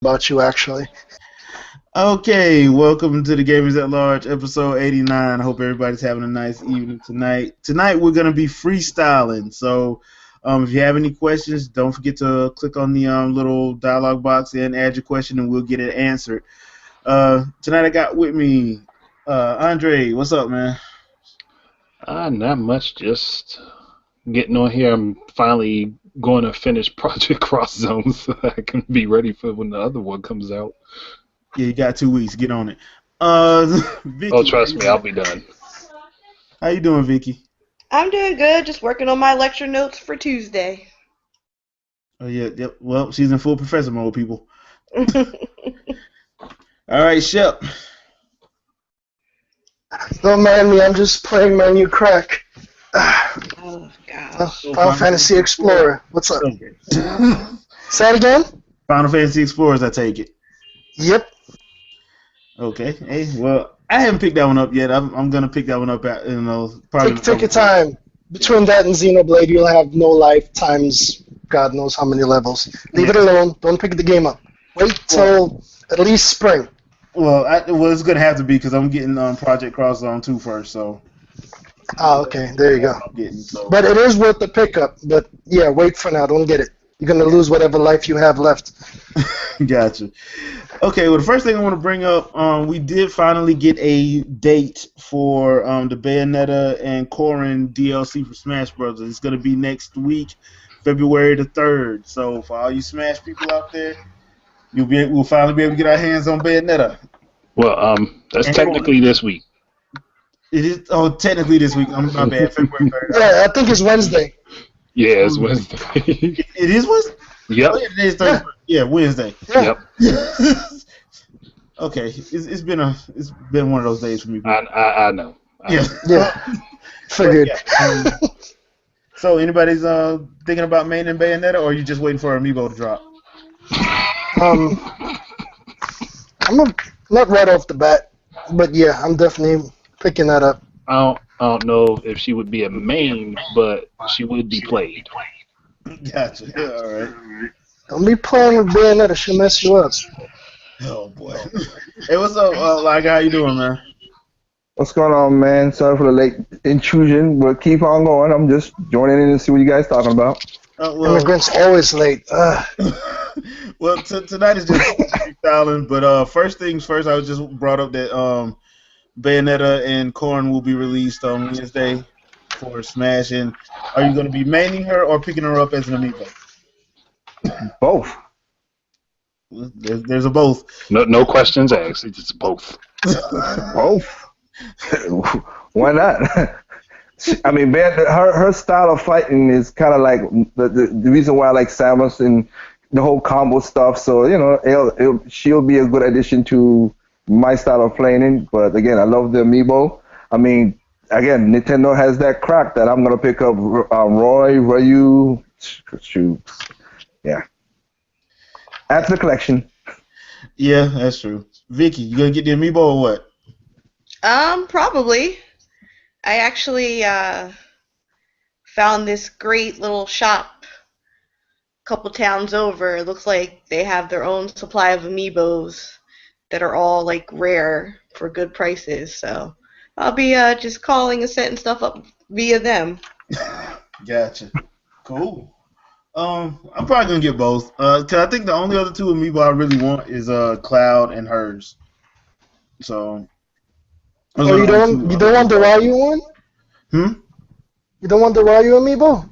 about you, actually. Okay, welcome to the Gamers at Large, episode 89. I hope everybody's having a nice evening tonight. Tonight we're going to be freestyling. So if you have any questions, don't forget to click on the little dialog box and add your question and we'll get it answered. Tonight I got with me Andre. What's up, man? Not much. Just getting on here. I'm finally going to finish Project Cross Zone so I can be ready for when the other one comes out. Yeah, you got 2 weeks. Get on it. Vicky, Oh, trust me, I'll be done. how you doing, Vicky? I'm doing good, just working on my lecture notes for Tuesday. Oh yeah, yep. Well, she's in full professor mode, people. All right, Shep. Don't mind me, I'm just playing my new crack. Oh, God. Final Fantasy Explorer. What's up? Okay. Say it again? Final Fantasy Explorers, I take it. Yep. Okay. Hey, well, I haven't picked that one up yet. I'm gonna pick that one up at probably. Take your time. Between that and Xenoblade, you'll have no life times God knows how many levels. Leave it alone. Don't pick the game up. Wait till at least spring. Well, it's gonna have to be because I'm getting Project Cross Zone 2 first, so. Okay, there you go. I'm getting, so. But it is worth the pickup. But yeah, wait for now. Don't get it. You're gonna lose whatever life you have left. Gotcha. Okay, well, the first thing I want to bring up, we did finally get a date for the Bayonetta and Corrin DLC for Smash Bros. It's going to be next week, February the 3rd. So for all you Smash people out there, we'll finally be able to get our hands on Bayonetta. Well, that's technically this week. It is. Oh, technically this week. I'm my bad. February 3rd. Yeah, I think it's Wednesday. Yeah, it's Wednesday. It is Wednesday. Yep. Oh, yeah, it is Thursday. Yeah, Wednesday. Yeah. Yep. Okay, it's been one of those days for me. I know. Yeah. Yeah. Figured. Yeah, so anybody's thinking about maining Bayonetta, or are you just waiting for Amiibo to drop? Not right off the bat, but yeah, I'm definitely picking that up. I don't know if she would be a main, but she would be played. Gotcha. Yeah, all right. Don't be playing with Bayonetta, she'll mess you up. Oh boy. Hey, what's up, Laga? How you doing, man? What's going on, man? Sorry for the late intrusion, but keep on going. I'm just joining in to see what you guys talking about. Immigrants always late. Well, tonight is just freestyling, but first things first, I was just brought up that Bayonetta and Corrin will be released on Wednesday for Smash. And are you going to be maining her or picking her up as an amiibo? Both. There's a both. No questions asked. It's just both. Both. Why not? I mean, her style of fighting is kind of like the reason why I like Samus and the whole combo stuff. So she'll be a good addition to my style of playing. But again, I love the amiibo. I mean, again, Nintendo has that crack that I'm gonna pick up Ryu. Shoot, yeah. Add to the collection. Yeah, that's true. Vicky, you gonna get the amiibo or what? Probably. I actually found this great little shop a couple towns over. It looks like they have their own supply of amiibos that are all like rare for good prices. So I'll be just calling and setting stuff up via them. Gotcha. Cool. I'm probably gonna get both. Cause I think the only other two amiibo I really want is Cloud and hers. So. Oh, you don't want the Ryu one? You don't want the Ryu amiibo?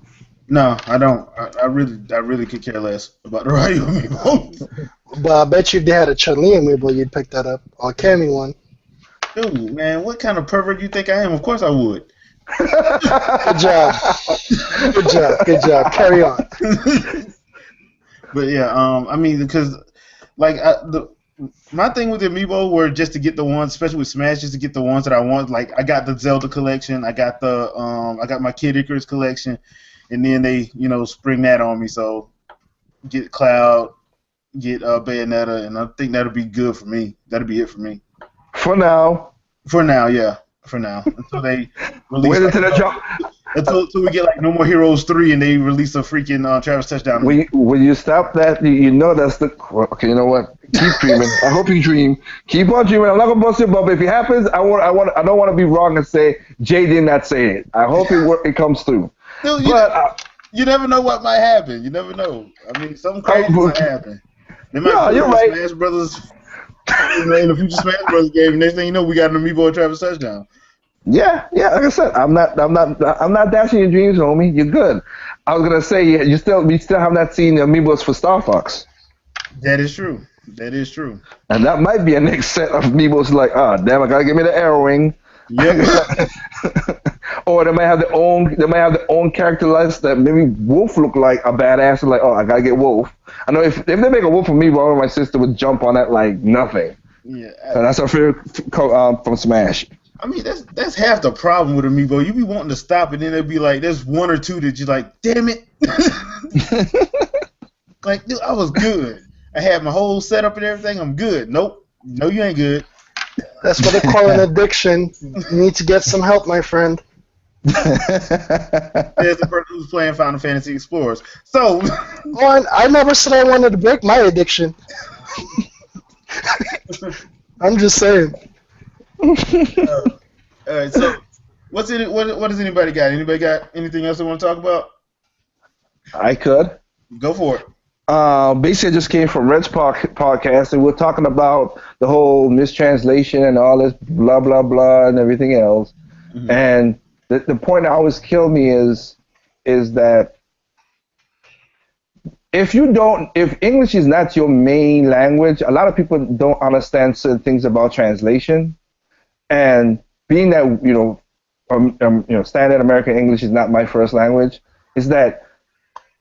No, I don't. I really could care less about the Ryu amiibo. But I bet you if they had a Chun-Li amiibo, you'd pick that up. Or a Cammy one. Dude, man, what kind of pervert you think I am? Of course I would. Good job. Good job. Carry on. But yeah, I mean, because like my thing with the amiibo were just to get the ones, especially with Smash, just to get the ones that I want. Like I got the Zelda collection, I got my Kid Icarus collection, and then they spring that on me. So get Cloud, get Bayonetta, and I think that'll be good for me. That'll be it for me. For now. For now, yeah. For now, until they release. Wait until they drop. Until we get like No More Heroes 3 and they release a freaking Travis touchdown. When you stop that, you know that's the. Okay, you know what? Keep dreaming. I hope you dream. Keep on dreaming. I'm not gonna bust your bubble. If it happens, I don't want to be wrong and say Jay did not say it. I hope it comes through. Dude, you never know what might happen. You never know. I mean, something crazy might happen. They might you're right. Smash Brothers in the future Smash Brothers game. Next thing you know, we got an amiibo and Travis touchdown. Yeah. Like I said, I'm not dashing your dreams, homie. You're good. I was gonna say we still have not seen the amiibos for Star Fox. That is true. And that might be a next set of amiibos. Like, damn, I gotta give me the arrowing. Yep. Or they might have their own character list that maybe Wolf look like a badass. And like, I gotta get Wolf. I know if they make a Wolf for me, my sister would jump on that like nothing. Yeah. So that's our favorite from Smash. I mean, that's half the problem with amiibo. You be wanting to stop, and then it'd be like, there's one or two that you're like, damn it. Like, dude, I was good. I had my whole setup and everything. I'm good. Nope. No, you ain't good. That's what they call an addiction. You need to get some help, my friend. There's the person who's playing Final Fantasy Explorers. So, I never said I wanted to break my addiction. I'm just saying. All right. So, what does anybody got? Anybody got anything else they want to talk about? I could. Go for it. Basically, I just came from Red's podcast, and we're talking about the whole mistranslation and all this blah blah blah and everything else. Mm-hmm. And the point that always killed me is that if English is not your main language, a lot of people don't understand certain things about translation. And being that standard American English is not my first language, is that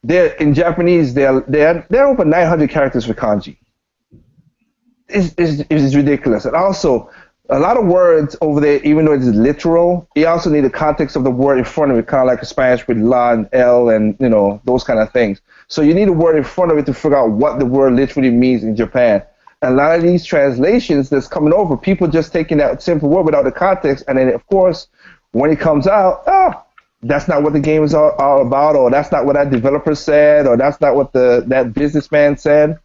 in Japanese there are over 900 characters for kanji. It's ridiculous. And also, a lot of words over there, even though it's literal, you also need the context of the word in front of it, kind of like Spanish with la and el and those kind of things. So you need a word in front of it to figure out what the word literally means in Japan. And a lot of these translations that's coming over, people just taking that simple word without the context, and then of course, when it comes out, that's not what the game is all about, or that's not what that developer said, or that's not what that businessman said.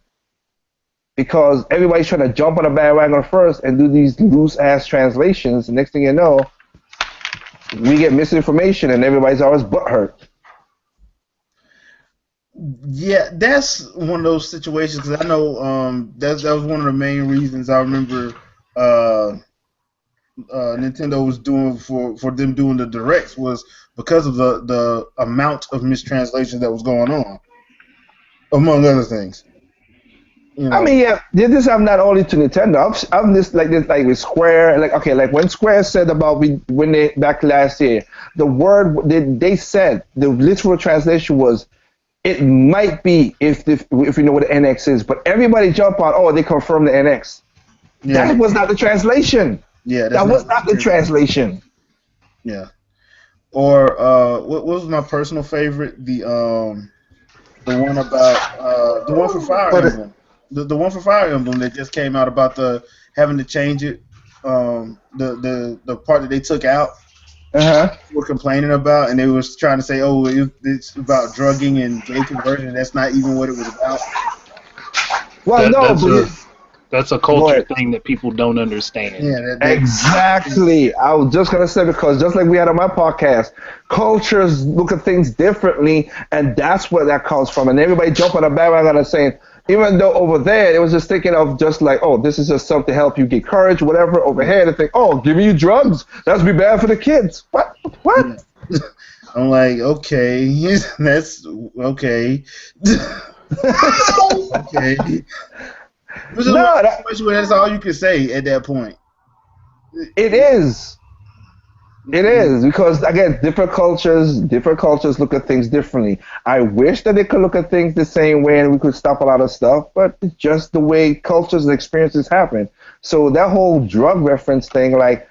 Because everybody's trying to jump on a bandwagon first and do these loose-ass translations. The next thing you know, we get misinformation and everybody's always butthurt. Yeah, that's one of those situations, because I know that was one of the main reasons I remember Nintendo was doing for them doing the directs, was because of the amount of mistranslation that was going on, among other things. I mean, yeah, this I'm not only to Nintendo. I'm just like with Square, like when Square said about when they back last year, the word they said, the literal translation was, it might be if you know what the NX is, but everybody jump on, they confirmed the NX. Yeah. That was not the translation. Yeah, that was not the translation. Yeah. Or what was my personal favorite? The one about the one for Fire Emblem. The one for Fire Emblem that just came out about having to change it, the part that they took out. Were complaining about, and they was trying to say, it's about drugging and gay conversion. That's not even what it was about. Well, that's a culture thing that people don't understand. Yeah, exactly. I was just gonna say, because just like we had on my podcast, cultures look at things differently, and that's where that comes from. And everybody jump on a bandwagon and saying, even though over there it was just thinking of just like, this is just something to help you get courage, whatever. Over here they think, giving you drugs, that's be bad for the kids. What? Yeah. I'm like, okay, that's okay. Okay. That's all you can say at that point. It is. It is, because again, different cultures look at things differently. I wish that they could look at things the same way and we could stop a lot of stuff, but it's just the way cultures and experiences happen. So that whole drug reference thing, people,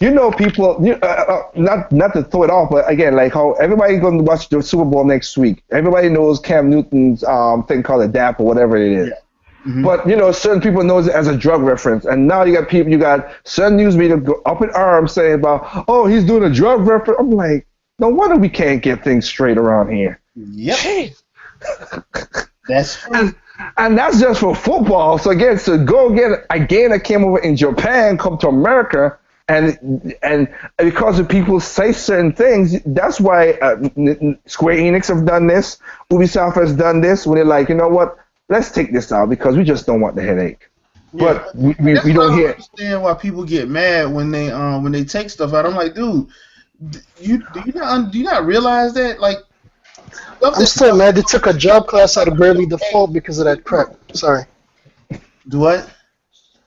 not to throw it off, but again, like how everybody's going to watch the Super Bowl next week. Everybody knows Cam Newton's thing called a DAP or whatever it is. Yeah. Mm-hmm. But certain people knows it as a drug reference, and now you got certain news media go up in arms saying about, he's doing a drug reference. I'm like, No wonder we can't get things straight around here. Yep. That's true. And that's just for football. So again, a game that came over in Japan, come to America, and because the people say certain things, that's why Square Enix have done this, Ubisoft has done this, when they're like, you know what, let's take this out because we just don't want the headache. Yeah. But we don't hear. I understand why people get mad when they take stuff out. I'm like, dude, do you not realize that? Like, I'm still mad they took a job class out of Bravely Default because of that crap. Sorry. Do what?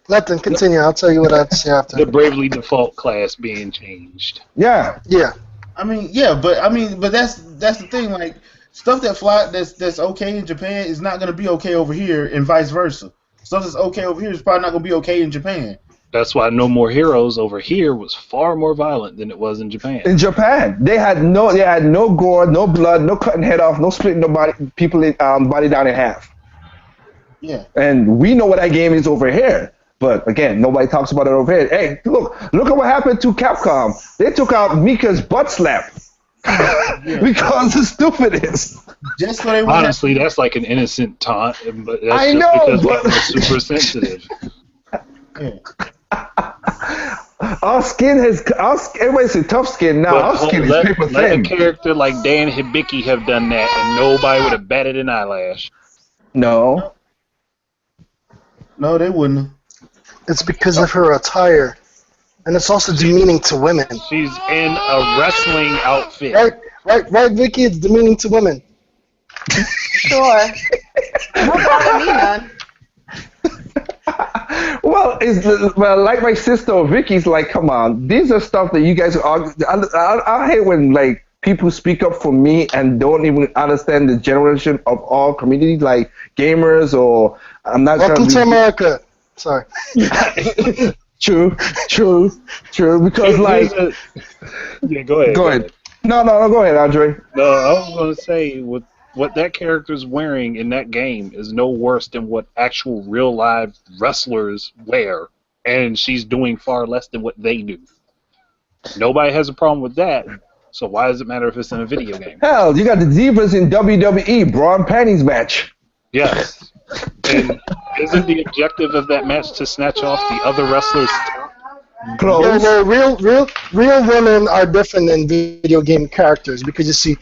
Nothing. Continue. I'll tell you what I have to say after. The Bravely Default class being changed. Yeah. Yeah. I mean, yeah, but that's the thing. Like, stuff that's okay in Japan is not gonna be okay over here, and vice versa. Stuff that's okay over here is probably not gonna be okay in Japan. That's why No More Heroes over here was far more violent than it was in Japan. In Japan, they had no gore, no blood, no cutting head off, no splitting body down in half. Yeah. And we know what that game is over here. But again, nobody talks about it over here. Hey, look at what happened to Capcom. They took out Mika's butt slap because of stupidness. Just so they Honestly, that's like an innocent taunt, but that's I just know, because but- people are super sensitive. Yeah. Our skin everybody say tough skin. Now our skin is paper let a thin. character like Dan Hibiki have done that, and nobody would have batted an eyelash. No. No, they wouldn't. It's because of her attire. And it's also demeaning to women. She's in a wrestling outfit. Right, Vicky? It's demeaning to women. Sure. Don't bother me none. Well, like my sister Vicky's like, come on, these are stuff that you guys argue. I hate when like people speak up for me and don't even understand the generation of all communities, like gamers or I'm not. Welcome to America. Sorry. True. Because like, Yeah, go ahead. go ahead. No, go ahead, Andre. No, I was going to say, what that character's wearing in that game is no worse than what actual real live wrestlers wear, and she's doing far less than what they do. Nobody has a problem with that, so why does it matter if it's in a video game? Hell, you got the divas in WWE bra and panties match. Yes. And isn't the objective of that match to snatch off the other wrestlers' Clothes. No, real women are different than video game characters because you see,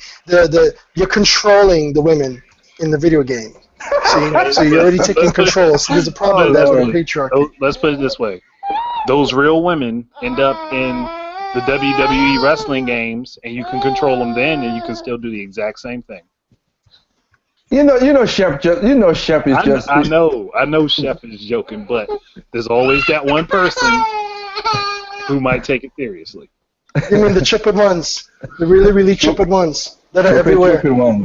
you're controlling the women in the video game. So you're already taking control. So there's a problem with that with patriarchy. Let's put it this way: those real women end up in the WWE wrestling games, and you can control them then, and you can still do the exact same thing. You know, Chef is just. I know, Chef is joking, but there's always that one person who might take it seriously. You mean the chipped ones, the really chipped ones that are everywhere.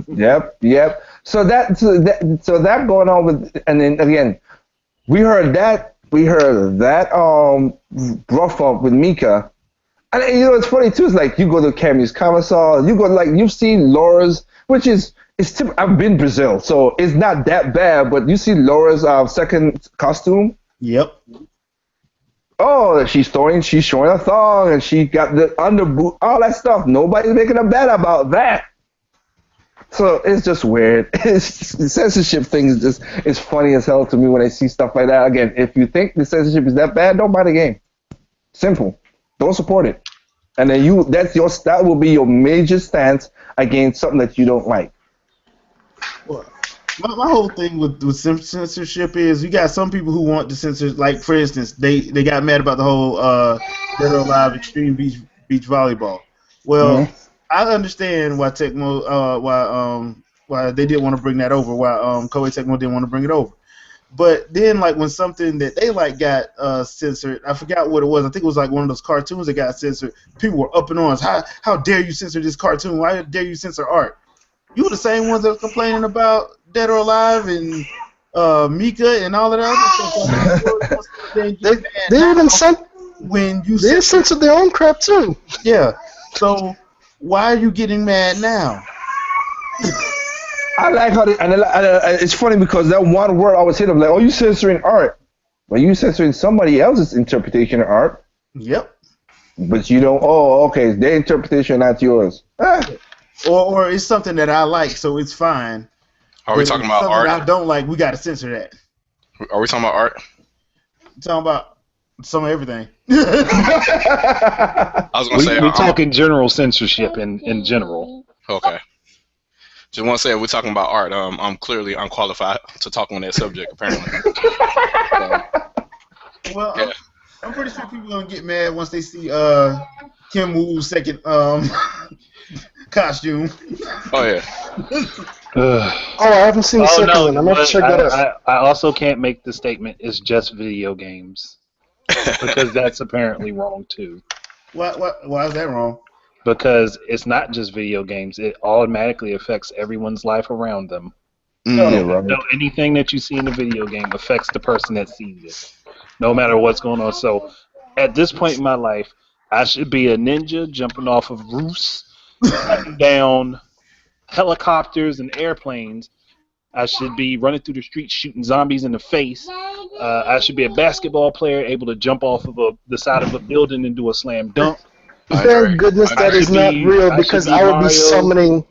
Yep. So that going on with, and then again, we heard that rough up with Mika, and you know it's funny too. It's like you go to Cammy's Camisole, you go like you've seen Laura's, which is. I've been Brazil, so it's not that bad. But you see Laura's second costume. Yep. Oh, she's showing a thong, and she got the underboot, all that stuff. Nobody's making a bet about that. So it's just weird. The censorship thing is funny as hell to me when I see stuff like that. Again, if you think the censorship is that bad, don't buy the game. Simple. Don't support it. And then that will be your major stance against something that you don't like. Well, my whole thing with censorship is you got some people who want to censor. Like for instance, they got mad about the whole Dead or Alive Extreme Beach Volleyball. Well, I understand why Tecmo why they didn't want to bring that over. Why Koei Tecmo didn't want to bring it over. But then like when something that they like got censored, I forgot what it was. I think it was like one of those cartoons that got censored. People were up in arms. How dare you censor this cartoon? Why dare you censor art? You were the same ones that were complaining about Dead or Alive and Mika and all of that. They even censored their own crap too. Yeah. So why are you getting mad now? I like how it's funny because that one word I was hit up like, oh, you censoring art, but you censoring somebody else's interpretation of art. Yep. but you don't. Oh, okay, their interpretation, not yours. Or it's something that I like, so it's fine. Are we talking about something art? I don't like, we gotta censor that. Are we talking about art? I'm talking about some of everything. I was gonna say we're talking general censorship in general. Okay. Just want to say we're talking about art. I'm clearly unqualified to talk on that subject. Apparently. Well, Yeah. I'm pretty sure people gonna get mad once they see Kim Woo's second costume. Oh yeah. Oh, I haven't seen the second one. I'm gonna have to check that out. I also can't make the statement it's just video games because that's apparently wrong too. Why is that wrong? Because it's not just video games; it automatically affects everyone's life around them. So anything that you see in the video game affects the person that sees it, no matter what's going on. So, at this point in my life, I should be a ninja jumping off of roofs, cutting down helicopters and airplanes. I should be running through the streets shooting zombies in the face. I should be a basketball player able to jump off of the side of a building and do a slam dunk. Thank goodness that is not real, because I would be Mario. summoning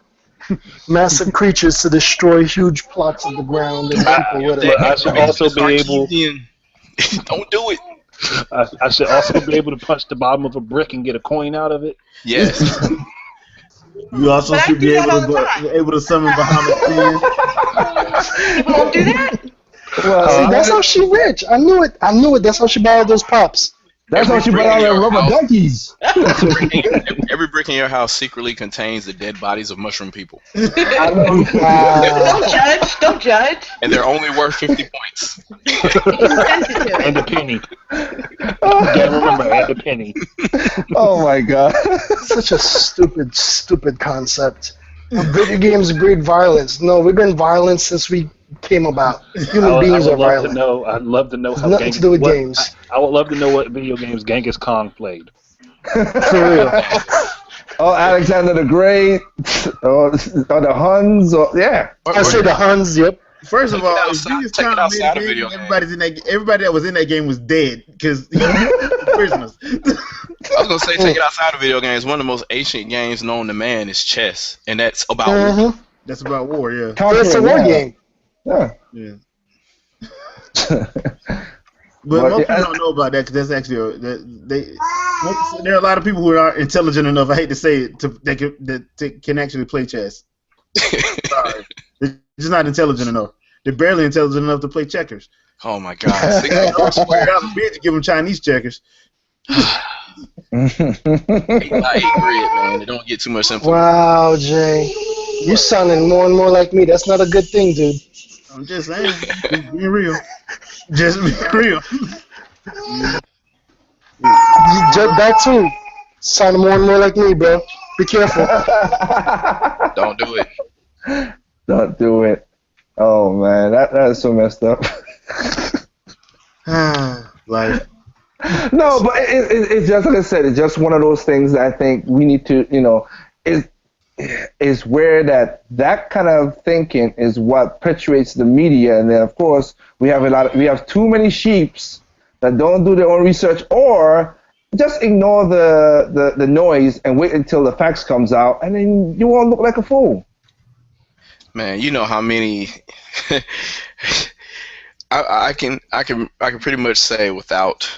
massive creatures to destroy huge plots of the ground and people with it. I should also be able. Don't do it. I should also be able to punch the bottom of a brick and get a coin out of it. Yes. You also But I should do be that all the time. able to summon Bahamut People don't do that? See, that's how she rich. I knew it. That's how she bought all those pops. That's how she brought out her rubber donkeys. Every brick in your house secretly contains the dead bodies of mushroom people, Don't judge. Don't judge. and they're only worth 50 points. Sensitive. And a penny. Can't remember, and a penny. Oh my god. Such a stupid concept. Video games breed violence. No, we've been violent since we came about. Human beings are violent. I'd love to know how Nothing to do with games. I would love to know what video games Genghis Khan played. For real. Oh, Alexander the Great, or the Huns, yeah. I say the Huns. Yep. First of all, if Take Genghis it Khan outside made of a video game, games. everybody that was in that game was dead because prisoners. I was gonna say, take it outside of video games. One of the most ancient games known to man is chess, and that's about war. Mm-hmm. That's about war, yeah. It's a war game. Yeah. Yeah. But But most people don't know about that because that's actually there are a lot of people who are intelligent enough. I hate to say it, that can actually play chess. Sorry, they're just not intelligent enough. They're barely intelligent enough to play checkers. Oh my God! $4 bid to give them Chinese checkers. I eat bread, man. It don't get too much simpler. Wow, Jay, you sounding more and more like me. That's not a good thing, dude. I'm just saying, just being real. Just being real. That too. Sounding more and more like me, bro. Be careful. Don't do it. Don't do it. Oh man, that is so messed up. Life. No, but it's just like I said. It's just one of those things that I think we need to, is where that kind of thinking is what perpetuates the media, and then of course we have too many sheeps that don't do their own research or just ignore the noise and wait until the facts comes out, and then you won't look like a fool. Man, you know how many I can pretty much say without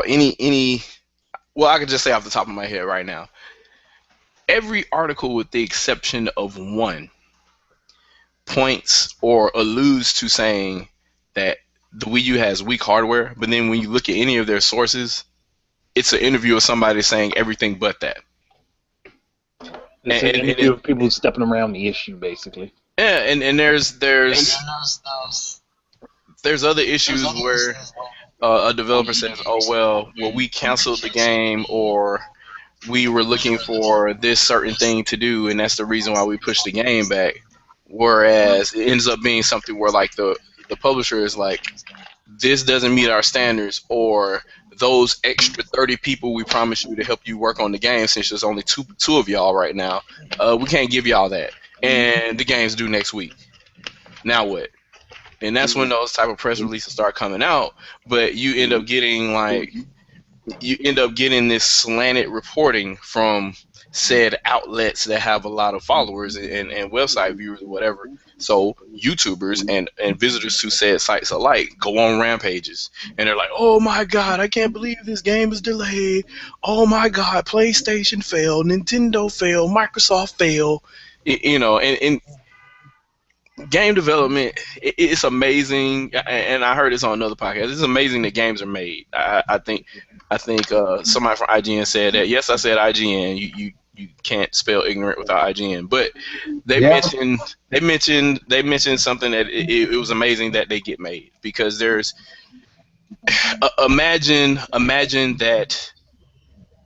any well, I can just say off the top of my head right now. Every article, with the exception of one, points or alludes to saying that the Wii U has weak hardware, but then when you look at any of their sources, it's an interview of somebody saying everything but that. It's an interview of people stepping around the issue, basically. Yeah, and there's other issues where a developer says, "Oh well, we canceled the game," or "We were looking for this certain thing to do, and that's the reason why we pushed the game back." Whereas it ends up being something where like the publisher is like, "This doesn't meet our standards," or "Those extra 30 people we promised you to help you work on the game, since there's only two of y'all right now, we can't give y'all that, and the game's due next week. Now what?" And that's when those type of press releases start coming out. But you end up getting like you end up getting this slanted reporting from said outlets that have a lot of followers and website viewers or whatever. So YouTubers and visitors to said sites alike go on rampages and they're like, "Oh my God, I can't believe this game is delayed. Oh my God, PlayStation failed, Nintendo failed, Microsoft failed." You know, and game development, it's amazing, and I heard this on another podcast. It's amazing that games are made. I think somebody from IGN said that. Yes, I said IGN. You can't spell ignorant without IGN, but they Yeah. mentioned something that it was amazing that they get made, because there's imagine that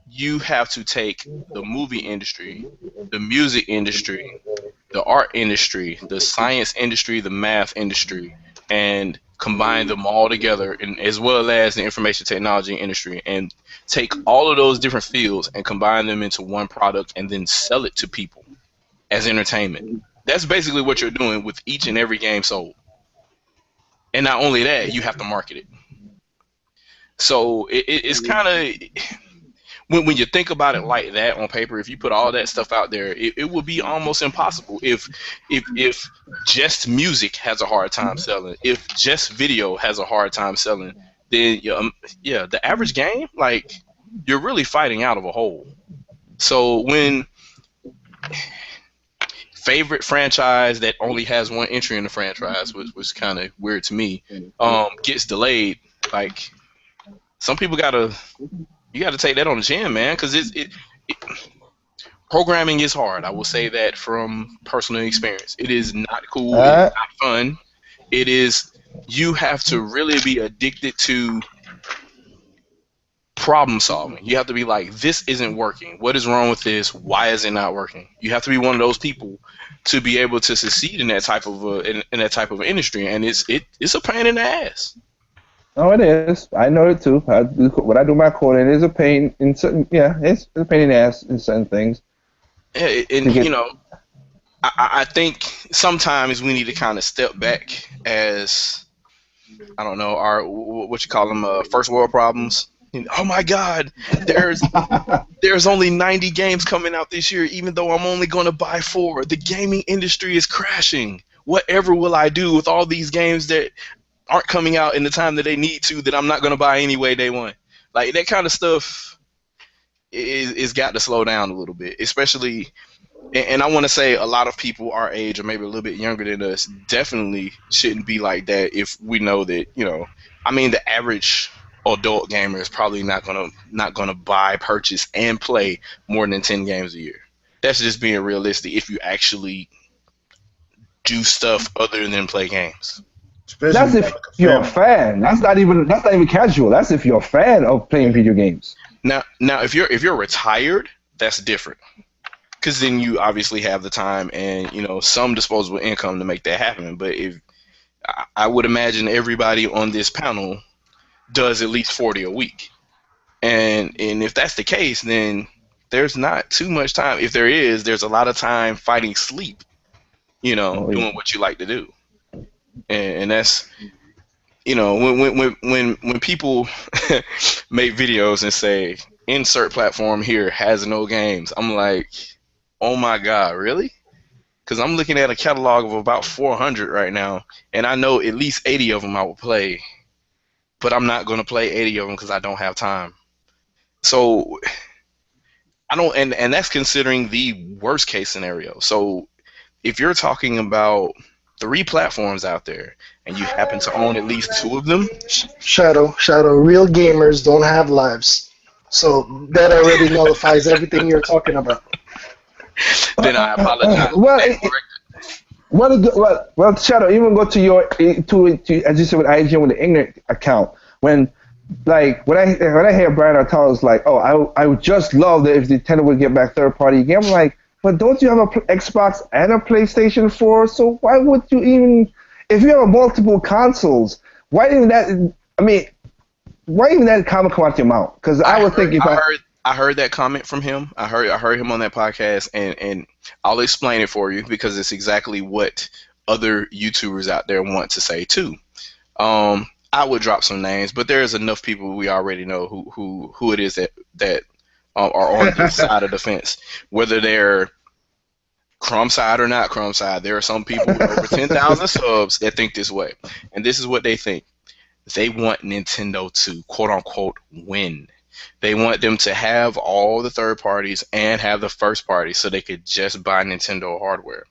you have to take the movie industry, the music industry, the art industry, the science industry, the math industry, and combine them all together, and as well as the information technology industry, and take all of those different fields and combine them into one product and then sell it to people as entertainment. That's basically what you're doing with each and every game sold. And not only that, you have to market it. So it's kind of, when you think about it like that on paper, if you put all that stuff out there, it would be almost impossible. If just music has a hard time selling, if just video has a hard time selling, then yeah, the average game, like, you're really fighting out of a hole. So when favorite franchise that only has one entry in the franchise, which was kind of weird to me, gets delayed, like, some people you gotta take that on the chin, man, because programming is hard. I will say that from personal experience. It is not cool. It is not fun. It is. You have to really be addicted to problem solving. You have to be like, this isn't working. What is wrong with this? Why is it not working? You have to be one of those people to be able to succeed in that type of in that type of industry, and it's a pain in the ass. Oh, it is. I know it too. When I do my coding, it is a pain in certain. Yeah, it's a pain in the ass in certain things. And you know, I think sometimes we need to kind of step back as, I don't know, our, what you call them, first world problems. Oh my God, there's only 90 games coming out this year, even though I'm only going to buy 4. The gaming industry is crashing. Whatever will I do with all these games that aren't coming out in the time that they need to, that I'm not going to buy anyway day one? Like, that kind of stuff is got to slow down a little bit, especially. And I want to say a lot of people our age, or maybe a little bit younger than us, definitely shouldn't be like that. If we know that, you know, I mean, the average adult gamer is probably not gonna buy, purchase, and play more than 10 games a year. That's just being realistic. If you actually do stuff other than play games. That's if you're a fan. That's not even casual. That's if you're a fan of playing video games. Now, if you're retired, that's different. Because then you obviously have the time and, you know, some disposable income to make that happen. But if I would imagine everybody on this panel does at least 40 a week, and if that's the case, then there's not too much time. If there is, there's a lot of time fighting sleep, you know, doing what you like to do, and that's, you know, when people make videos and say insert platform here has no games, I'm like, oh my God, really? Because I'm looking at a catalog of about 400 right now, and I know at least 80 of them I will play, but I'm not going to play 80 of them because I don't have time. So I don't, and that's considering the worst case scenario. So if you're talking about 3 platforms out there and you happen to own at least 2 of them, Shadow, real gamers don't have lives. So that already nullifies everything you're talking about. then I apologize. Well, Shadow, even go to your as you said with IGN with the ignorant account. When I hear Brian Artalo's like, oh, I would just love that if Nintendo would get back third-party game. I'm like, but don't you have a Xbox and a PlayStation 4? So why would you even, if you have multiple consoles, why didn't that? I mean, why even that comment come out your mouth? Because I would think if I heard that comment from him. I heard him on that podcast, and I'll explain it for you because it's exactly what other YouTubers out there want to say too. I would drop some names, but there's enough people we already know who it is that are on this side of the fence, whether they're crumb side or not crumb side. There are some people with over 10,000 subs that think this way, and this is what they think. They want Nintendo to quote unquote win. They want them to have all the third parties and have the first party, so they could just buy Nintendo hardware.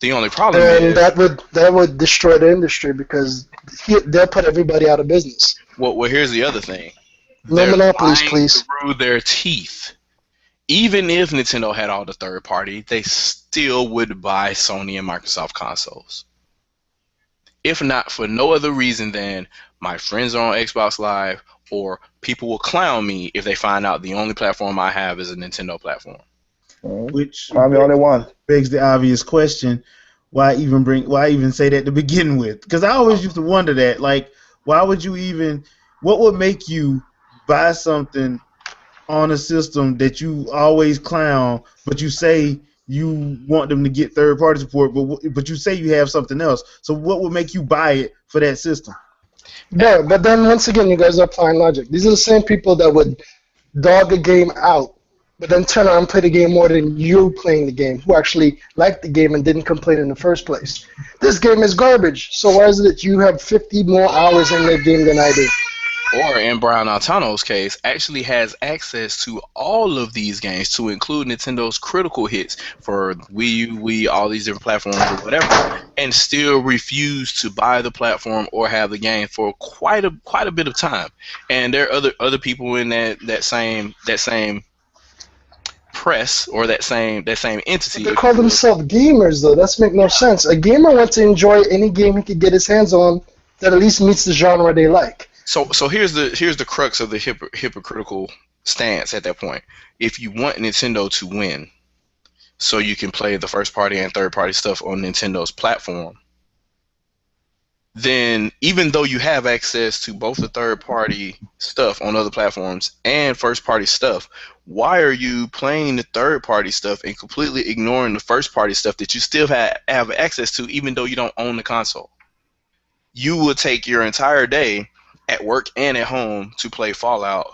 The only problem And is that would destroy the industry because they'll put everybody out of business. well, here's the other thing. No They're monopolies, lying please. through their teeth. Even if Nintendo had all the third party, they still would buy Sony and Microsoft consoles. If not for no other reason than my friends are on Xbox Live, or people will clown me if they find out the only platform I have is a Nintendo platform. Which I'm the only one. begs the obvious question: why even say that to begin with? Because I always used to wonder that, like, why would you even? What would make you buy something on a system that you always clown, but you say you want them to get third-party support, but you say you have something else? So what would make you buy it for that system? No, but then once again, you guys are applying logic. These are the same people that would dog a game out, but then turn around and play the game more than you playing the game, who actually liked the game and didn't complain in the first place. This game is garbage, so why is it that you have 50 more hours in the game than I do? Or in Brian Altano's case, actually has access to all of these games, to include Nintendo's critical hits for Wii U, Wii, all these different platforms or whatever, and still refuse to buy the platform or have the game for quite a bit of time. And there are other people in that same press, or that same entity. But they call themselves gamers, though. That's make no sense. A gamer wants to enjoy any game he could get his hands on that at least meets the genre they like. So here's the crux of the hypocritical stance at that point. If you want Nintendo to win, so you can play the first party and third party stuff on Nintendo's platform, then even though you have access to both the third party stuff on other platforms and first party stuff, why are you playing the third party stuff and completely ignoring the first party stuff that you still have access to, even though you don't own the console? You will take your entire day at work and at home to play Fallout,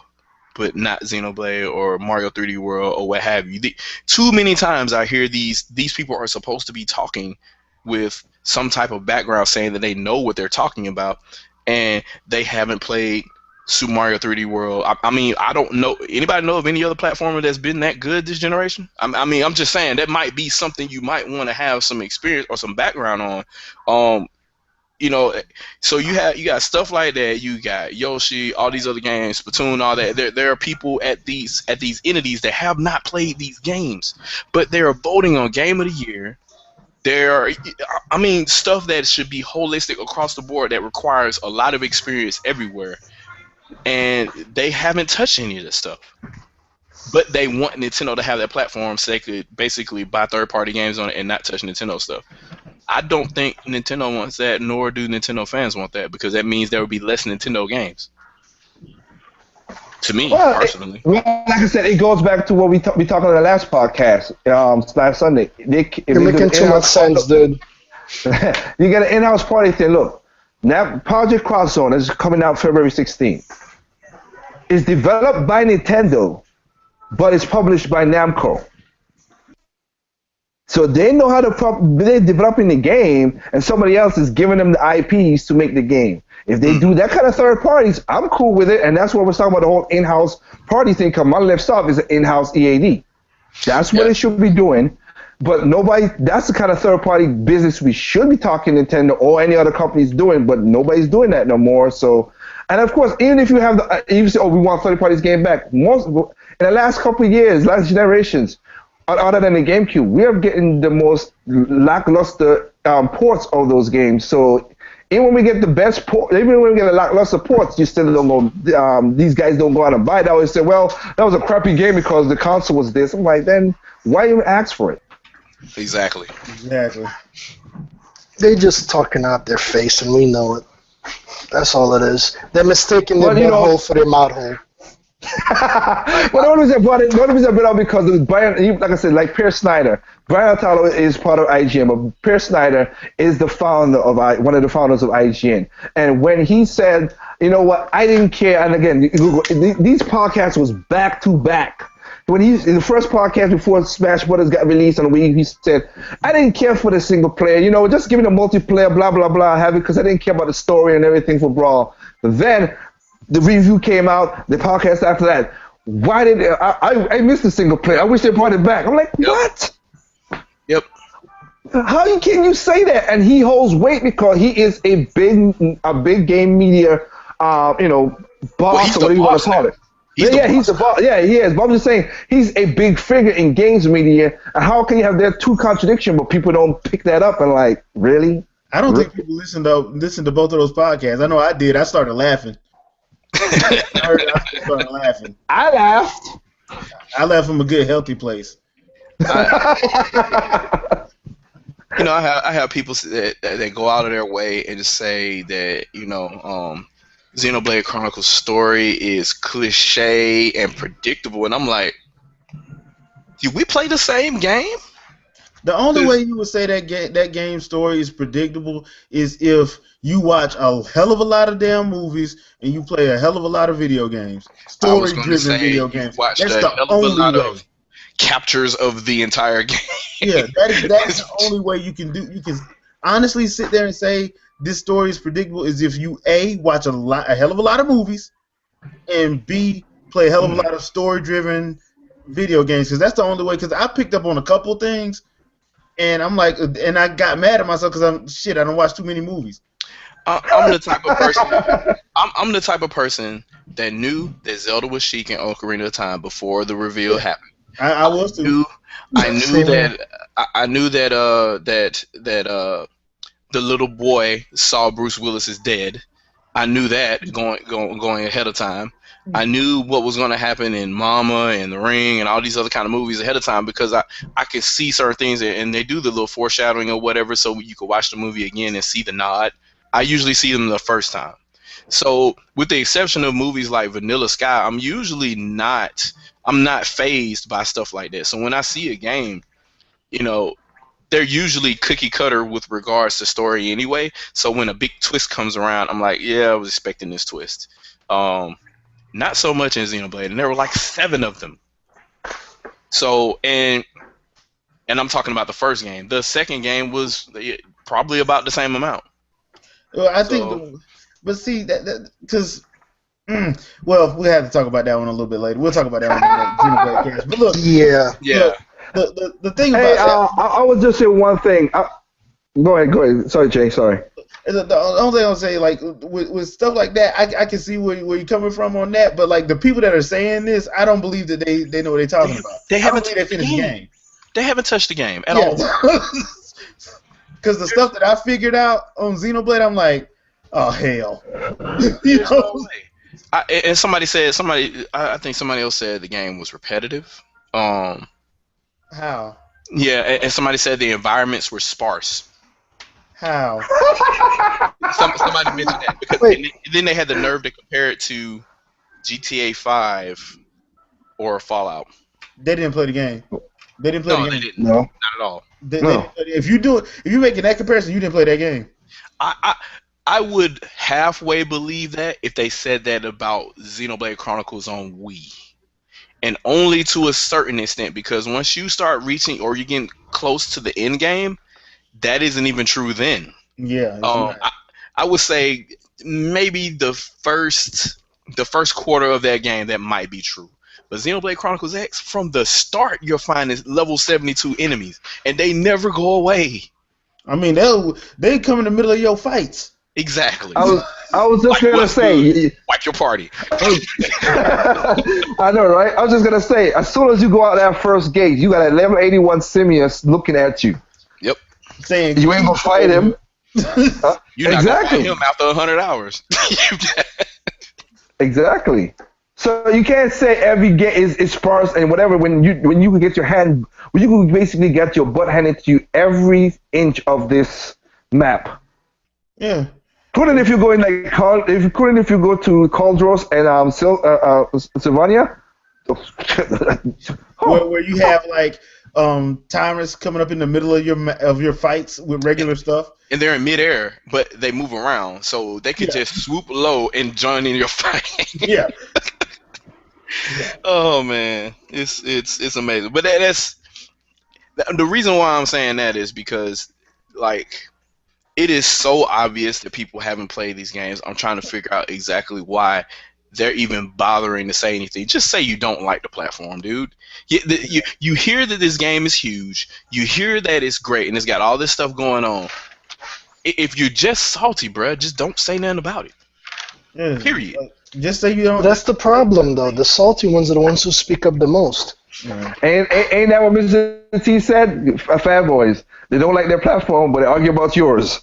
but not Xenoblade or Mario 3D World or what have you. Too many times I hear these people are supposed to be talking with some type of background saying that they know what they're talking about, and they haven't played Super Mario 3D World. I mean, I don't know. Anybody know of any other platformer that's been that good this generation? I mean, I'm just saying that might be something you might want to have some experience or some background on. You know, so you got stuff like that. You got Yoshi, all these other games, Splatoon, all that. There are people at these entities that have not played these games, but they are voting on Game of the Year. Stuff that should be holistic across the board that requires a lot of experience everywhere, and they haven't touched any of this stuff. But they want Nintendo to have that platform so they could basically buy third-party games on it and not touch Nintendo stuff. I don't think Nintendo wants that, nor do Nintendo fans want that, because that means there will be less Nintendo games. To me, personally. Like I said, it goes back to what we talked on the last podcast, last Sunday. You're making too much sense, dude. You get an in-house party thing. Look, now Project Crosszone is coming out February 16th. It's developed by Nintendo, but it's published by Namco. So they know how they're developing the game, and somebody else is giving them the IPs to make the game. If they do that kind of third parties, I'm cool with it, and that's what we're talking about, the whole in-house party thing. Because Monolith Soft is an in-house EAD. That's what it should be doing. But that's the kind of third-party business we should be talking Nintendo or any other companies doing, but nobody's doing that no more. So, and of course, even if you have you say, oh, we want third parties game back. In the last couple of years, last generations, other than the GameCube, we are getting the most lackluster ports of those games. So even when we get the best port, even when we get the lackluster ports, you still don't go. These guys don't go out and buy it. I always say, well, that was a crappy game because the console was this. I'm like, then why even ask for it? Exactly. They just talking out their face, and we know it. That's all it is. They're mistaking their butthole for their mouth hole. But the only reason I brought it up because it was Brian, like I said, like Pierce Snyder. Brian Altano is part of IGN, but Pierce Snyder is the founder of one of the founders of IGN. And when he said, you know what, I didn't care, and again, these podcasts was back to back. When in the first podcast before Smash Brothers got released on the Wii, he said, I didn't care for the single player, you know, just give me the multiplayer, blah, blah, blah, have it, because I didn't care about the story and everything for Brawl. But then the review came out, the podcast after that. Why did I missed the single player? I wish they brought it back. I'm like, what? Yep. How can you say that? And he holds weight because he is a big game media, boss or whatever you want to call it. He's the boss. Yeah, he is. But I'm just saying, he's a big figure in games media. And how can you have that two contradiction, but people don't pick that up and like, really? I don't think people listen to both of those podcasts. I know I did. I started laughing. I started laughing. I laughed. I left from a good, healthy place. I have people that go out of their way and just say that, Xenoblade Chronicles story is cliche and predictable, and I'm like, did we play the same game? The only way you would say that game story is predictable is if you watch a hell of a lot of damn movies and you play a hell of a lot of video games. Story-driven video games. That's the only way. Captures of the entire game. Yeah, that's the only way you can honestly sit there and say this story is predictable is if you A, watch a hell of a lot of movies, and B, play a hell of a lot of story-driven video games, because that's the only way. Because I picked up on a couple things, and I'm like, and I got mad at myself because I don't watch too many movies. I'm the type of person. I'm the type of person that knew that Zelda was Sheik in Ocarina of Time before the reveal happened. I was too. I knew that the little boy saw Bruce Willis is dead. I knew that going ahead of time. I knew what was going to happen in Mama and The Ring and all these other kind of movies ahead of time because I could see certain things and they do the little foreshadowing or whatever so you could watch the movie again and see the nod. I usually see them the first time. So with the exception of movies like Vanilla Sky, I'm not fazed by stuff like that. So when I see a game, they're usually cookie cutter with regards to story anyway. So when a big twist comes around, I'm like, yeah, I was expecting this twist. Not so much in Xenoblade, and there were like 7 of them. So and I'm talking about the first game. The second game was probably about the same amount. Well, I think, but see that because. Well, we have to talk about that one a little bit later. We'll talk about that one in the Xenoblade cast. But look, yeah. Look, the thing about I was just saying one thing. Go ahead. Sorry, Jay. Sorry. The only thing I'll say, like with stuff like that, I can see where you're coming from on that. But like the people that are saying this, I don't believe that they know what they're talking about. They haven't finished the game. They haven't touched the game at all. Because the stuff that I figured out on Xenoblade, I'm like, oh hell. And somebody I think somebody else said the game was repetitive. How? Yeah, and somebody said the environments were sparse. How? Somebody mentioned that because then they had the nerve to compare it to GTA 5 or Fallout. They didn't play the game. They didn't play the game. They didn't. No, not at all. If you're making that comparison, you didn't play that game. I would halfway believe that if they said that about Xenoblade Chronicles on Wii. And only to a certain extent, because once you start reaching or you're getting close to the end game, that isn't even true then. Yeah. I would say maybe the first quarter of that game, that might be true. But Xenoblade Chronicles X, from the start, you'll find is level 72 enemies, and they never go away. I mean, they come in the middle of your fights. Exactly. I was just gonna say, wipe your party. I know, right? I was just gonna say, as soon as you go out that first gate, you got a level 81 Simius looking at you. Yep. Saying you ain't gonna fight him. You're not gonna fight him after 100 hours. Exactly. So you can't say every game is sparse and whatever when you can get your hand, when you can basically get your butt handed to you every inch of this map. Yeah. Couldn't if you go in like if you go to Caldros and Sylvania. Where you have like timers coming up in the middle of your fights with regular stuff. And they're in midair, but they move around, so they could just swoop low and join in your fight. Yeah. Oh man, it's amazing. But that's the reason why I'm saying that is because like it is so obvious that people haven't played these games. I'm trying to figure out exactly why they're even bothering to say anything. Just say you don't like the platform, dude. You hear that this game is huge. You hear that it's great and it's got all this stuff going on. If you're just salty, bruh, just don't say nothing about it. Yeah. Period. Just say you don't. That's the problem, though. The salty ones are the ones who speak up the most. Yeah. Ain't that what Mr. T said? Fanboys. They don't like their platform, but they argue about yours.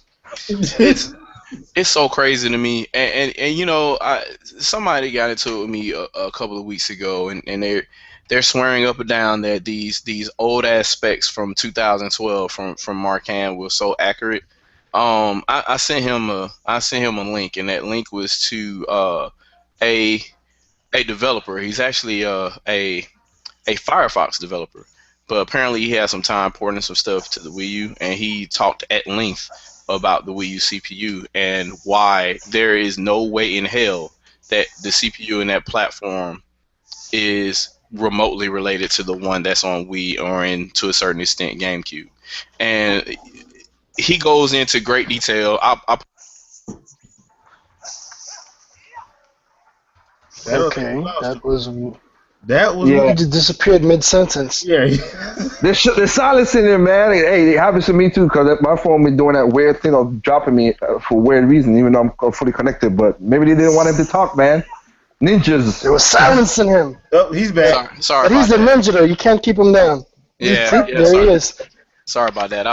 It's so crazy to me, and you know, somebody got into it with me a couple of weeks ago, and they're swearing up and down that these old ass specs from 2012 from Marcan were so accurate. I sent him a link, and that link was to a developer. He's actually a Firefox developer, but apparently he had some time porting some stuff to the Wii U, and he talked at length about the Wii U CPU and why there is no way in hell that the CPU in that platform is remotely related to the one that's on Wii or in, to a certain extent, GameCube. And he goes into great detail. That was Yeah. he just disappeared mid-sentence. Yeah. There's silence in there, man. Hey, it happens to me too, because my phone be doing that weird thing of dropping me for weird reason, even though I'm fully connected. But maybe they didn't want him to talk, man. Ninjas. There was silence in him. Oh, he's back. Sorry But he's about the that. ninja, though. You can't keep him down. Yeah, There sorry. he is. Sorry about that.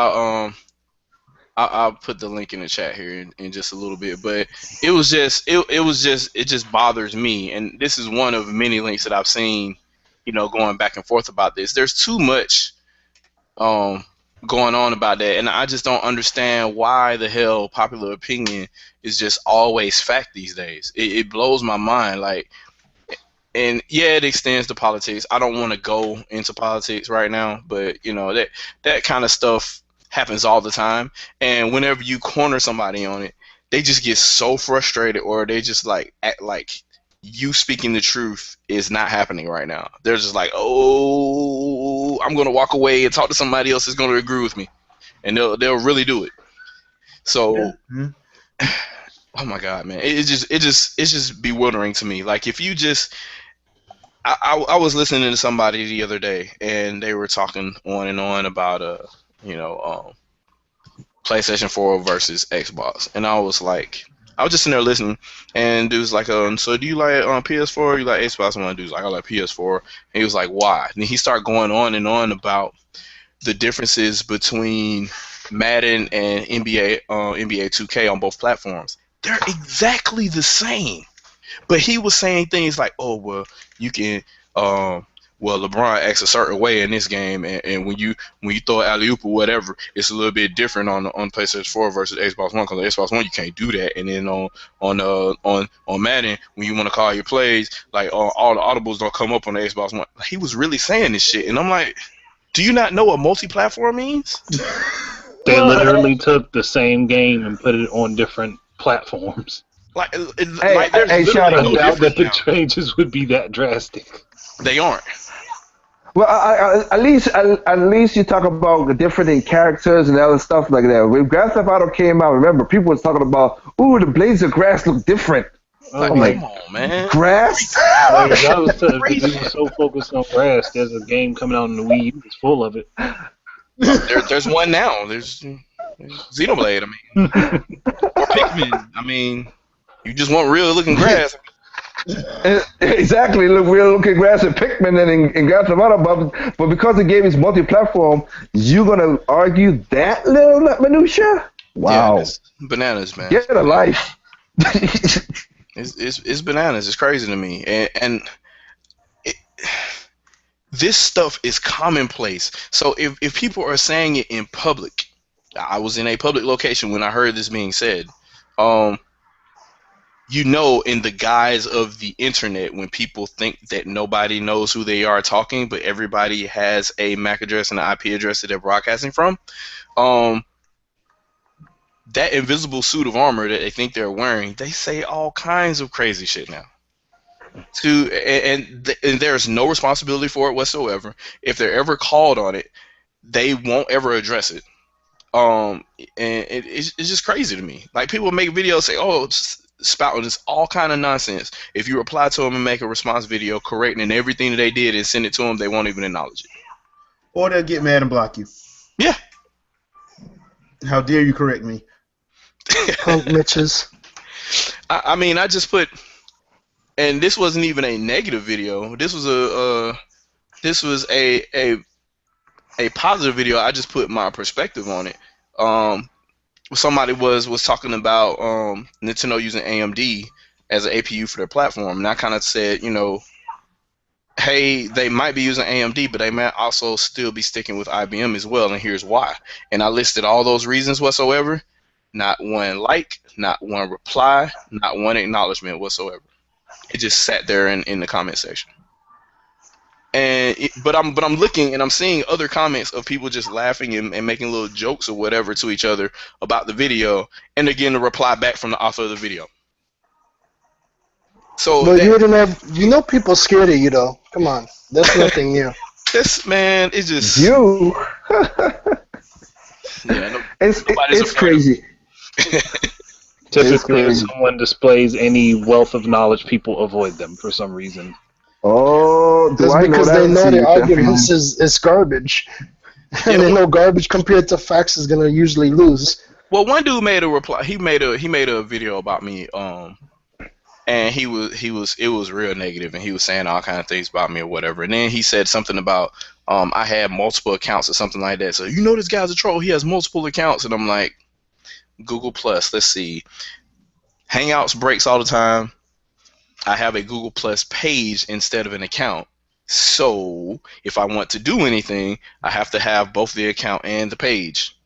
I'll put the link in the chat here in just a little bit, but it just bothers me, and this is one of many links that I've seen, you know, going back and forth about this. There's too much going on about that, and I just don't understand why the hell popular opinion is just always fact these days. It blows my mind, like, and yeah, it extends to politics. I don't want to go into politics right now, but you know that kind of stuff happens all the time, and whenever you corner somebody on it, they just get so frustrated, or they just like act like you speaking the truth is not happening right now. They're just like, oh, I'm gonna walk away and talk to somebody else that's gonna agree with me, and they'll really do it. So, oh my God, man, it's just bewildering to me. Like if you just, I was listening to somebody the other day, and they were talking on and on about PlayStation 4 versus Xbox, and I was just sitting there listening, and dude was like, so do you like PS4 or you like Xbox? And one dude's like, I like PS4, and he was like, why? And he started going on and on about the differences between Madden and NBA 2K on both platforms. They're exactly the same, but he was saying things like, oh well, you can well, LeBron acts a certain way in this game, and when you throw an alley-oop or whatever, it's a little bit different on PlayStation 4 versus Xbox One, because on Xbox One you can't do that, and then on Madden, when you want to call your plays, like all the audibles don't come up on the Xbox One. He was really saying this shit, and I'm like, do you not know what multi-platform means? They literally took the same game and put it on different platforms. Like Hey, there's hey, literally shout I out. no doubt that difference the now. changes would be that drastic. They aren't. Well, at least you talk about different in characters and other stuff like that. When Grand Theft Auto came out, remember people was talking about, ooh, the blades of grass look different. Like, I'm like, come on, man. grass? Like, I was so focused on grass. There's a game coming out on the Wii U that's full of it. There's one now. There's Xenoblade. I mean, or Pikmin. I mean, you just want real looking grass. Exactly, look, we're looking grass at Pikmin and in Grand Theft Auto, but because the game is multi-platform, you're gonna argue that little minutia? Wow, Yeah, it's bananas, man. get a life. It's bananas. It's crazy to me, and this stuff is commonplace. So if people are saying it in public, I was in a public location when I heard this being said. you know, in the guise of the internet, when people think that nobody knows who they are talking, but everybody has a MAC address and an IP address that they're broadcasting from, that invisible suit of armor that they think they're wearing, they say all kinds of crazy shit now. And there's no responsibility for it whatsoever. If they're ever called on it, they won't ever address it. And it's just crazy to me. Like, people make videos say, "Oh, it's spouting this all kind of nonsense." If you reply to them and make a response video correcting everything that they did and send it to them, they won't even acknowledge it. Or they'll get mad and block you. Yeah. How dare you correct me? Punk Mitches. I mean, I just put, and this wasn't even a negative video. This was a positive video. I just put my perspective on it. Somebody was talking about Nintendo using AMD as an APU for their platform, and I kind of said, you know, hey, they might be using AMD, but they might also still be sticking with IBM as well, and here's why. And I listed all those reasons whatsoever. Not one like, not one reply, not one acknowledgement whatsoever. It just sat there in the comment section. And but I'm looking and I'm seeing other comments of people just laughing and making little jokes or whatever to each other about the video, and they're getting a reply back from the author of the video. So But you wouldn't have, you know, people scared of you though. Come on, that's nothing new. this, man, it's just You. yeah. It's crazy. Typically, if crazy. someone displays any wealth of knowledge, people avoid them for some reason. Oh, do That's I know because that? they know See, their that's arguments is garbage. And they know garbage compared to facts is gonna usually lose. Well, one dude made a reply. He made a video about me. And it was real negative, and he was saying all kind of things about me or whatever. And then he said something about I had multiple accounts or something like that. So, you know, this guy's a troll. He has multiple accounts, and I'm like, Google Plus. Let's see. Hangouts breaks all the time. I have a Google Plus page instead of an account. So if I want to do anything, I have to have both the account and the page.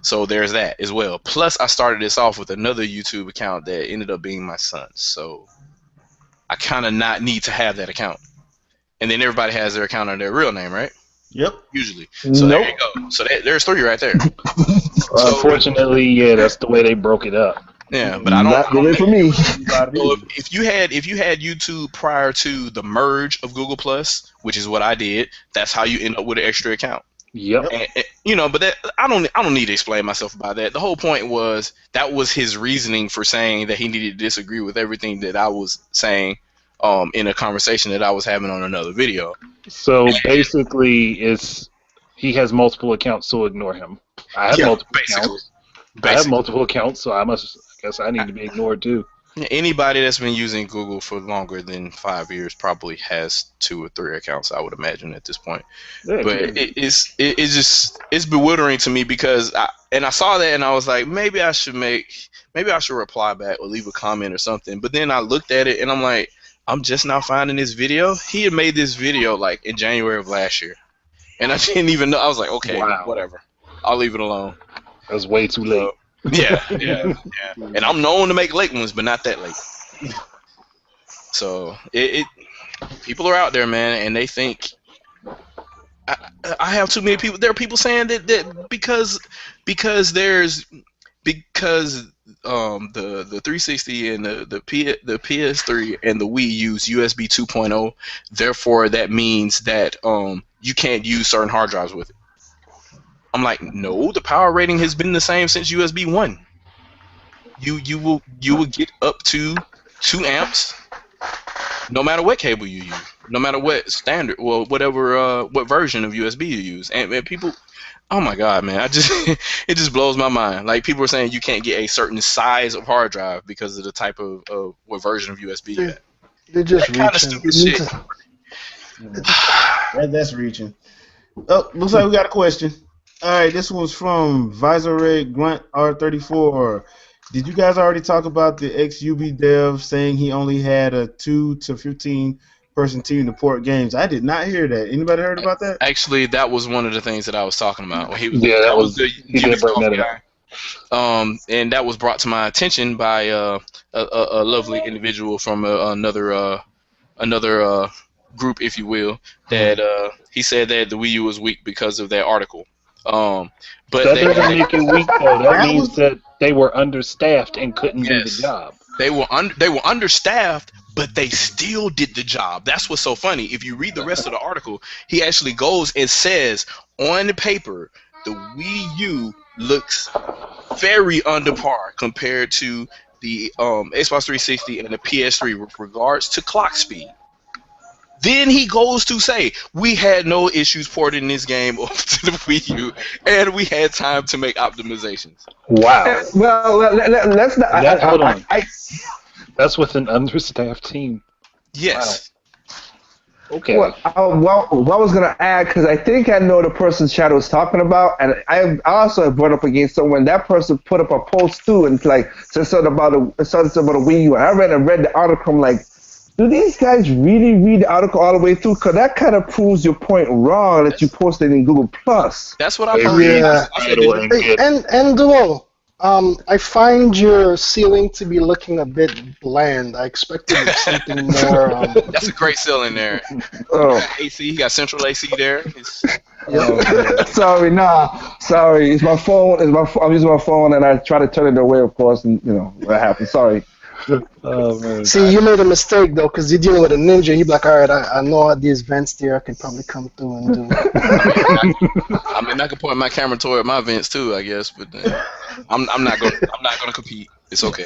So there's that as well. Plus, I started this off with another YouTube account that ended up being my son's. So I kind of not need to have that account. And then everybody has their account under their real name, right? Yep. Usually. So there you go. So there's 3 right there. Unfortunately, yeah, that's the way they broke it up. Yeah, but I don't. Not the way for me. So if you had YouTube prior to the merge of Google Plus, which is what I did, that's how you end up with an extra account. Yep. And, you know, but that, I don't need to explain myself about that. The whole point was that was his reasoning for saying that he needed to disagree with everything that I was saying in a conversation that I was having on another video. So basically, he has multiple accounts, so ignore him. I have multiple accounts. I have multiple accounts, so I guess I need to be ignored too. Anybody that's been using Google for longer than 5 years probably has 2 or 3 accounts, I would imagine at this point. Yeah, But it's bewildering to me because I saw that and I was like, maybe I should reply back or leave a comment or something. But then I looked at it and I'm like, I'm just now finding this video. He had made this video like in January of last year, and I didn't even know. I was like, okay, whatever, I'll leave it alone. It was way too late. Yeah. And I'm known to make late ones, but not that late. So people are out there, man, and they think I have too many people. There are people saying that because the 360 and the PS3 and the Wii use USB 2.0, therefore that means that you can't use certain hard drives with it. I'm like, no, the power rating has been the same since USB 1. You will get up to 2 amps no matter what cable you use, no matter what standard, well, whatever what version of USB you use. And people, oh my god, man, it just blows my mind. Like, people are saying you can't get a certain size of hard drive because of the type of what version of USB you have. They're just that kind of stupid shit. That's reaching. Oh, looks like we got a question. All right, this one's from Visor Red Grunt R34. Did you guys already talk about the ex-UB dev saying he only had a 2 to 15 person team to port games? I did not hear that. Anybody heard about that? Actually, that was one of the things that I was talking about. He did bring that up. And that was brought to my attention by a lovely individual from another group, if you will, that he said that the Wii U was weak because of that article. But That they doesn't make it weak though. That That means was that they were understaffed and couldn't do the yes, job. they were understaffed, but they still did the job. That's what's so funny. If you read the rest of the article, he actually goes and says on the paper the Wii U looks very under par compared to the Xbox 360 and the PS3 with regards to clock speed. Then he goes to say, we had no issues porting this game over to the Wii U, and we had time to make optimizations. Wow. Well, let's not. Hold on. That's with an understaffed team. Yes. Okay. What I was gonna add, because I think I know the person's Shadow was talking about, and I also have brought up against someone. That person put up a post too, and like said something about a Wii U. And I read the article. I'm like, do these guys really read the article all the way through? Because that kind of proves your point wrong that you posted in Google Plus. That's what I They thought. read Yeah. the title and Hey, get and Duo, I find your ceiling to be looking a bit bland. I expected something more. That's a great ceiling there. Oh, AC, you got central AC there. sorry. It's my phone. I'm using my phone, and I try to turn it away, of course, and you know what happened. Sorry. oh man. See, you made a mistake though, because you're dealing with a ninja. You're like, all right, I know all these vents there. I could probably come through and do. I mean, I could point my camera toward my vents too, I guess, but I'm not gonna compete. It's okay.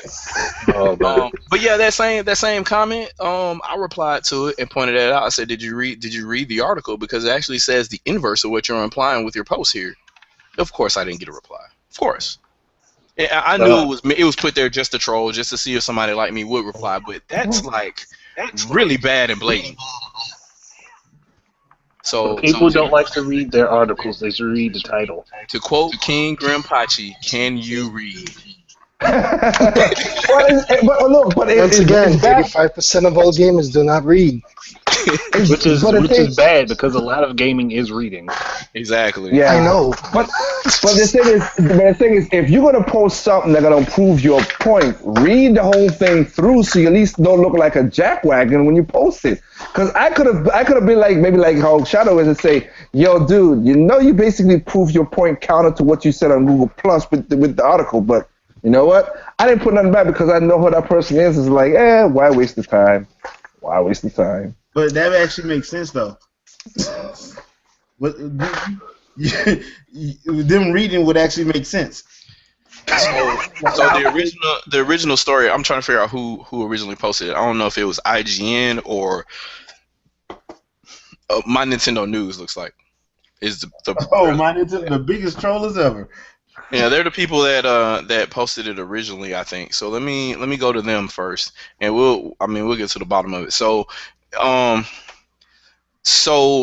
Oh man. But yeah, that same comment, I replied to it and pointed that out. I said, did you read the article? Because it actually says the inverse of what you're implying with your post here. Of course, I didn't get a reply. Of course. I knew it was put there just to troll, just to see if somebody like me would reply. But that's really bad and blatant. So People don't like to read their articles. They should read the title. to quote King Grimpachi, can you read? Once again, 85% of all gamers do not read. Which is bad because a lot of gaming is reading. Exactly. Yeah, I know. But the thing is, if you're gonna post something that's gonna prove your point, read the whole thing through so you at least don't look like a jackwagon when you post it. Because I could have been like maybe like how Shadow is and say, yo, dude, you basically proved your point counter to what you said on Google Plus with the article, but you know what? I didn't put nothing back because I know who that person is. It's like, why waste the time? Why waste the time? But that actually makes sense, though. Them reading would actually make sense. So the original story, I'm trying to figure out who originally posted it. I don't know if it was IGN or My Nintendo News. Looks like is My Nintendo, the biggest trollers ever. Yeah, they're the people that posted it originally, I think. So let me go to them first, and we'll get to the bottom of it. So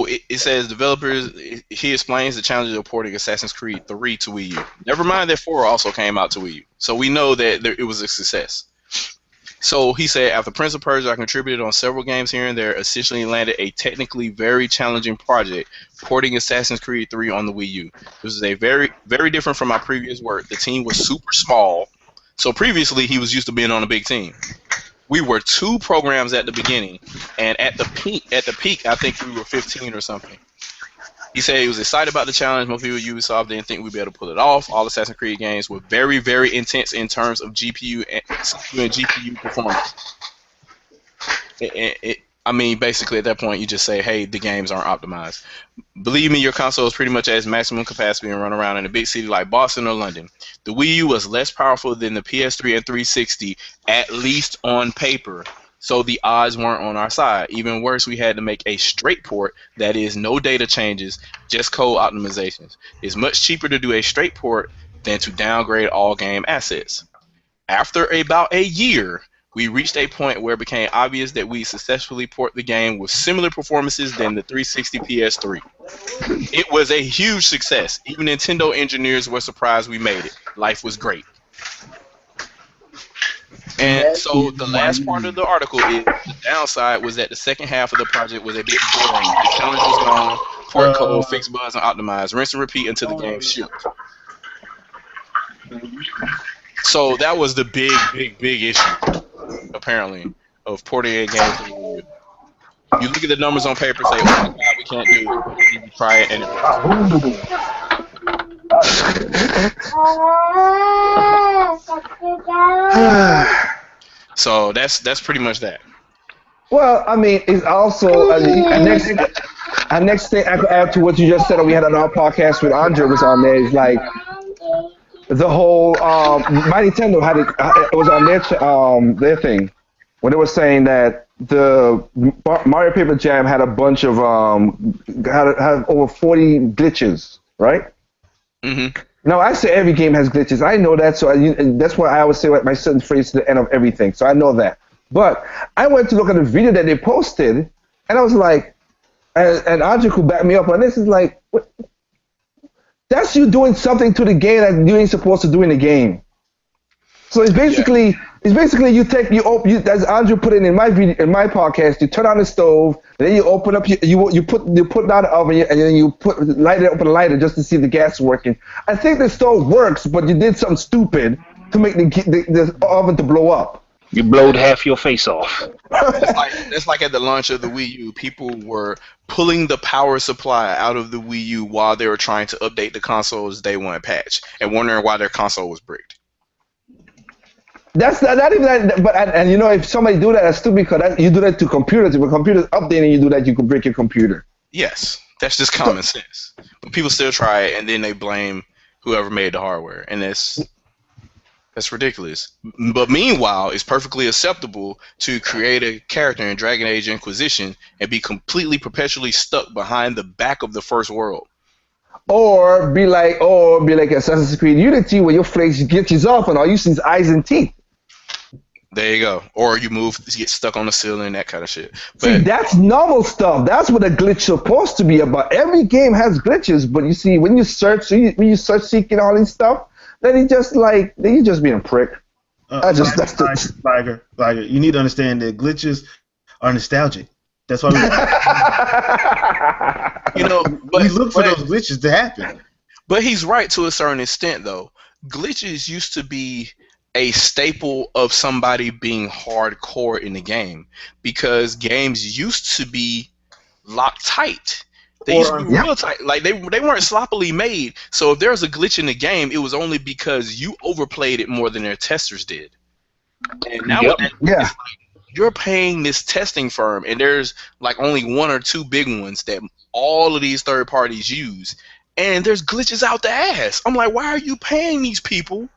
it says developers. He explains the challenges of porting Assassin's Creed 3 to Wii U. Never mind that 4 also came out to Wii U, so we know that it was a success. So he said, after Prince of Persia, I contributed on several games here and there, essentially landed a technically very challenging project, porting Assassin's Creed 3 on the Wii U. This is a very, very different from my previous work. The team was super small. So previously, he was used to being on a big team. We were 2 programs at the beginning, and at the peak, I think we were 15 or something. He said he was excited about the challenge. Most people at Ubisoft didn't think we'd be able to pull it off. All Assassin's Creed games were very, very intense in terms of GPU and GPU performance. Basically at that point you just say, hey, the games aren't optimized. Believe me, your console is pretty much at its maximum capacity and run around in a big city like Boston or London. The Wii U was less powerful than the PS3 and 360, at least on paper. So the odds weren't on our side. Even worse, we had to make a straight port, that is, no data changes, just code optimizations. It's much cheaper to do a straight port than to downgrade all game assets. After about a year, we reached a point where it became obvious that we successfully port the game with similar performances than the 360 PS3. It was a huge success. Even Nintendo engineers were surprised we made it. Life was great. And so the last part of the article is the downside was that the second half of the project was a bit boring. The challenge was gone, port code, fix bugs, and optimize. Rinse and repeat until the game shipped. So that was the big issue, apparently, of porting a game to the Wii U. You look at the numbers on paper, say, "Oh my God, we can't do it." And then you try it, and it works. So that's pretty much that. Well, I mean, it's also a next thing I could add to what you just said. We had on our podcast with Andre was on there. Is like the whole my Nintendo had it was on their thing when they were saying that the Mario Paper Jam had a bunch of had over 40 glitches, right? Mm-hmm. No, I say every game has glitches. I know that, so that's why I always say my certain phrase to the end of everything. So I know that. But I went to look at the video that they posted, and I was like, and Andre could back me up on this. Is like, what? That's you doing something to the game that you ain't supposed to do in the game. So it's basically as Andrew put it in my video in my podcast. You turn on the stove, then you open up you put down the oven, and then you light it up with a lighter just to see the gas working. I think the stove works, but you did something stupid to make the oven to blow up. You blowed half your face off. That's like at the launch of the Wii U, people were pulling the power supply out of the Wii U while they were trying to update the console's day one patch and wondering why their console was bricked. That's not even that, but and you know, if somebody do that, that's stupid because you do that to computers. If a computer's updating, you do that, you could break your computer. Yes, that's just common sense. But people still try it, and then they blame whoever made the hardware, and that's ridiculous. But meanwhile, it's perfectly acceptable to create a character in Dragon Age Inquisition and be completely perpetually stuck behind the back of the first world. Or be like Assassin's Creed Unity, where your face glitches off and all you see is eyes and teeth. There you go. Or you get stuck on the ceiling, that kind of shit. But see, that's normal stuff. That's what a glitch is supposed to be about. Every game has glitches, but you see, when you search seeking all this stuff, then you just being a prick. That's Liger. You need to understand that glitches are nostalgic. That's why we look for those glitches to happen. But he's right to a certain extent, though. Glitches used to be a staple of somebody being hardcore in the game because games used to be locked tight. They used to be real tight. Like they weren't sloppily made. So if there was a glitch in the game, it was only because you overplayed it more than their testers did. And now you're paying this testing firm, and there's like only one or two big ones that all of these third parties use, and there's glitches out the ass. I'm like, why are you paying these people?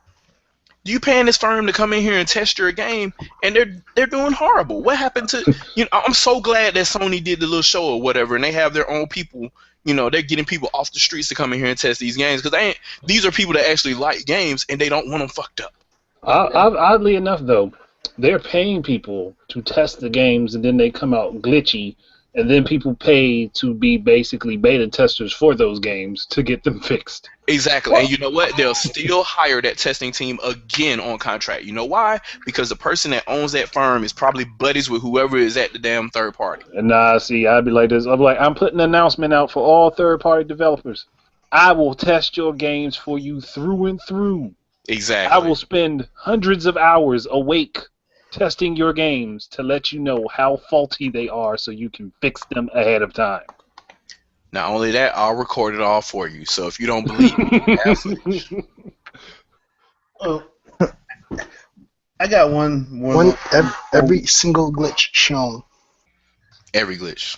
You paying this firm to come in here and test your game, and they're doing horrible. What happened to I'm so glad that Sony did the little show or whatever, and they have their own people. They're getting people off the streets to come in here and test these games because these are people that actually like games and they don't want them fucked up. Oddly enough, though, they're paying people to test the games, and then they come out glitchy, and then people pay to be basically beta testers for those games to get them fixed. Exactly. And you know what? They'll still hire that testing team again on contract. You know why? Because the person that owns that firm is probably buddies with whoever is at the damn third party. And see, I'd be like this. I'm putting an announcement out for all third-party developers. I will test your games for you through and through. Exactly. I will spend hundreds of hours awake testing your games to let you know how faulty they are so you can fix them ahead of time. Not only that, I'll record it all for you. So if you don't believe me, I got one every single glitch shown. Every glitch.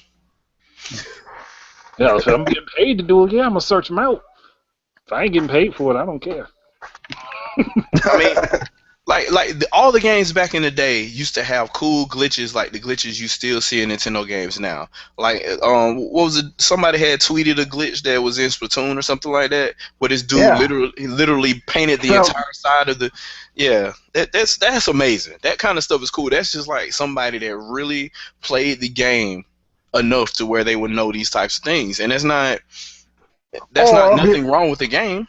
Yeah, if I'm getting paid to do it, I'm gonna search them out. If I ain't getting paid for it, I don't care. I mean, all the games back in the day used to have cool glitches, like the glitches you still see in Nintendo games now. Like, what was it? Somebody had tweeted a glitch that was in Splatoon or something like that, where this dude literally painted the entire side of the. Yeah, that's amazing. That kind of stuff is cool. That's just like somebody that really played the game enough to where they would know these types of things, and that's not nothing wrong with the game.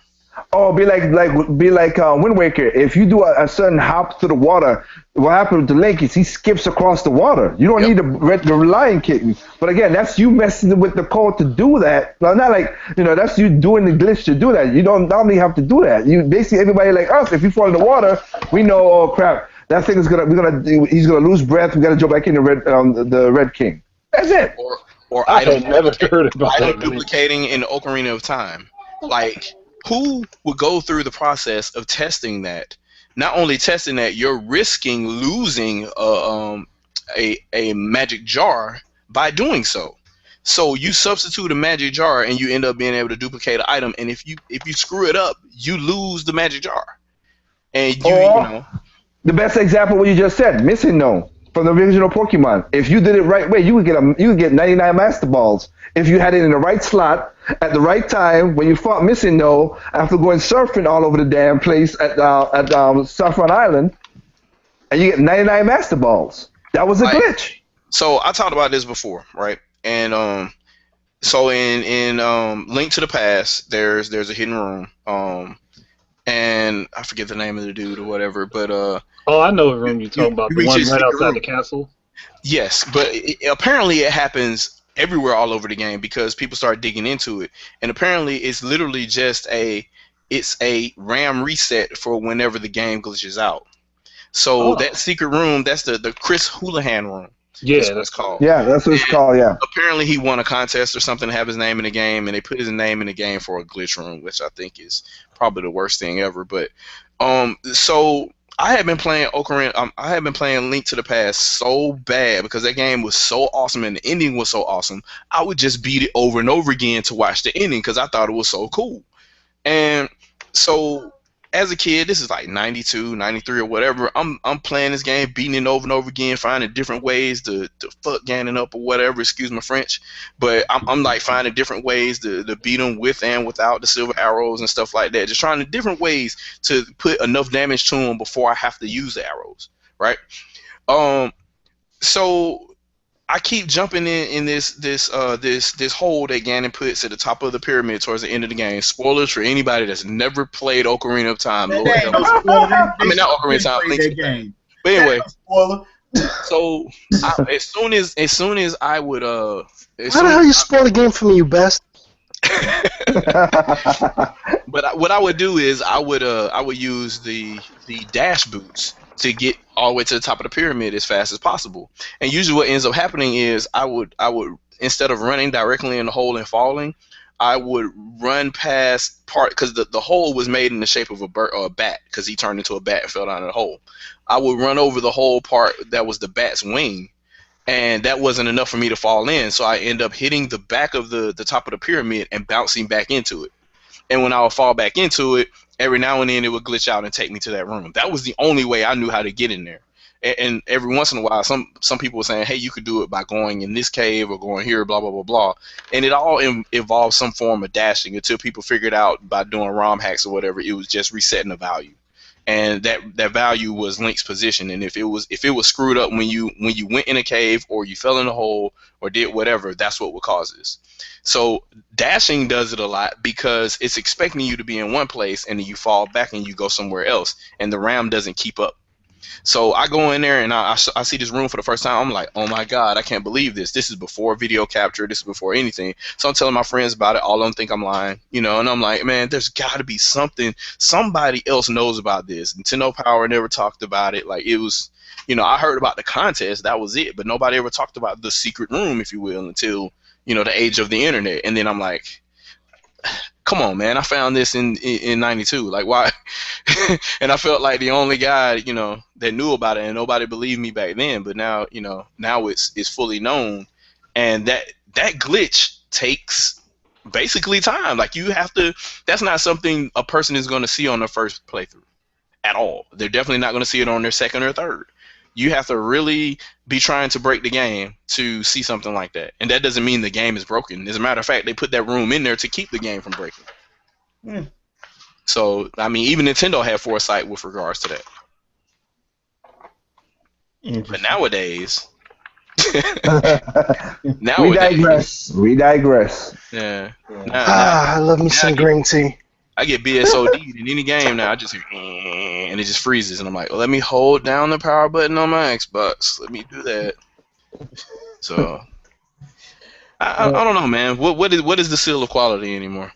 Oh, be like Wind Waker. If you do a certain hop to the water, what happens with the Link is he skips across the water. You don't Yep. need the Lion King. But again, that's you messing with the code to do that. Well, not like that's you doing the glitch to do that. You don't normally have to do that. You basically everybody like us. If you fall in the water, we know. Oh crap, that thing is he's gonna lose breath. We gotta jump back in the Red King. That's it. I Or had item never heard about item that. duplicating in the Ocarina of Time. Like, who would go through the process of testing that? Not only testing that, you're risking losing a magic jar by doing so. So you substitute a magic jar and you end up being able to duplicate an item. And if you screw it up, you lose the magic jar. And you know. The best example what you just said, Missing No from the original Pokemon. If you did it right way, you would get 99 Master Balls. If you had it in the right slot at the right time when you fought Missing No after going surfing all over the damn place at Saffron Island, and you get 99 Master Balls. That was a glitch. So I talked about this before, right? And so in Link to the Past, there's a hidden room. And I forget the name of the dude or whatever, but Oh, I know the room you're talking about. The one right outside the castle. Yes, but apparently it happens everywhere all over the game because people start digging into it, and apparently it's literally just a RAM reset for whenever the game glitches out. So that secret room, that's the Chris Houlihan room. Yeah, that's what it's called. Yeah, that's what it's called. Yeah. Apparently he won a contest or something to have his name in the game, and they put his name in the game for a glitch room, which I think is probably the worst thing ever. But so I have been playing Ocarina. I have been playing Link to the Past so bad because that game was so awesome and the ending was so awesome. I would just beat it over and over again to watch the ending because I thought it was so cool. And so as a kid, this is like 92, 93 or whatever, I'm playing this game, beating it over and over again, finding different ways to fuck Ganon up or whatever, excuse my French. But I'm like finding different ways to beat him with and without the silver arrows and stuff like that. Just trying different ways to put enough damage to him before I have to use the arrows, right? So I keep jumping in this hole that Ganon puts at the top of the pyramid towards the end of the game. Spoilers for anybody that's never played Ocarina of Time. Lord help us. I mean, not Ocarina of Time. Link's game. But anyway, so as soon as I would how the hell you spoil the game for me, you best? But what I would do is I would use the dash boots to get all the way to the top of the pyramid as fast as possible. And usually what ends up happening is I would instead of running directly in the hole and falling, I would run past part because the hole was made in the shape of a bird or a bat because he turned into a bat and fell down in the hole. I would run over the whole part that was the bat's wing, and that wasn't enough for me to fall in. So I end up hitting the back of the top of the pyramid and bouncing back into it. And when I would fall back into it, every now and then it would glitch out and take me to that room. That was the only way I knew how to get in there. And every once in a while, some people were saying, hey, you could do it by going in this cave or going here, blah, blah, blah, blah. And it all involved some form of dashing until people figured out by doing ROM hacks or whatever, it was just resetting the value. And that value was Link's position. And if it was screwed up when you went in a cave or you fell in a hole or did whatever, that's what would cause this. So dashing does it a lot because it's expecting you to be in one place and then you fall back and you go somewhere else, and the RAM doesn't keep up. So I go in there and I see this room for the first time. I'm like, oh my God, I can't believe this. This is before video capture. This is before anything. So I'm telling my friends about it. All of them think I'm lying, and I'm like, man, there's got to be something. Somebody else knows about this. Nintendo Power never talked about it. Like, it was, I heard about the contest. That was it. But nobody ever talked about the secret room, if you will, until, the age of the internet. And then I'm like, come on, man, I found this in 92. Like, why? And I felt like the only guy, that knew about it, and nobody believed me back then. But now, now it's fully known. And that glitch takes basically time. Like, you have to, that's not something a person is going to see on their first playthrough at all. They're definitely not going to see it on their second or third. You have to really be trying to break the game to see something like that. And that doesn't mean the game is broken. As a matter of fact, they put that room in there to keep the game from breaking. So, I mean, even Nintendo had foresight with regards to that. But nowadays... We digress. Yeah. I love me some green tea. I get BSOD in any game now. I just hear and it just freezes, and I'm like, well, let me hold down the power button on my Xbox. Let me do that. So I don't know, man. What is the seal of quality anymore?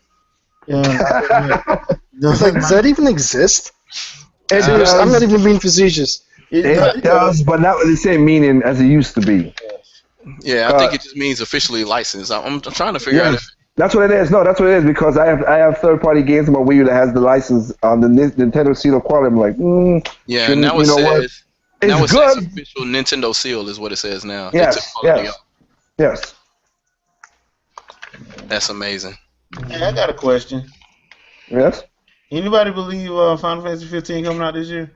Yeah, It's like, does that even exist? It Serious, I'm does, not even being facetious. it does, but not with the same meaning as it used to be. Yeah, I think it just means officially licensed. I'm trying to figure out if. That's what it is. No, that's what it is, because I have third-party games on my Wii U that has the license on the Nintendo seal of quality. I'm like, Yeah, now it you know what? says. Now it It's says good. official Nintendo seal is what it says now. They took Yes, quality yes, off. yes. That's amazing. Hey, I got a question. Yes. Anybody believe Final Fantasy 15 coming out this year?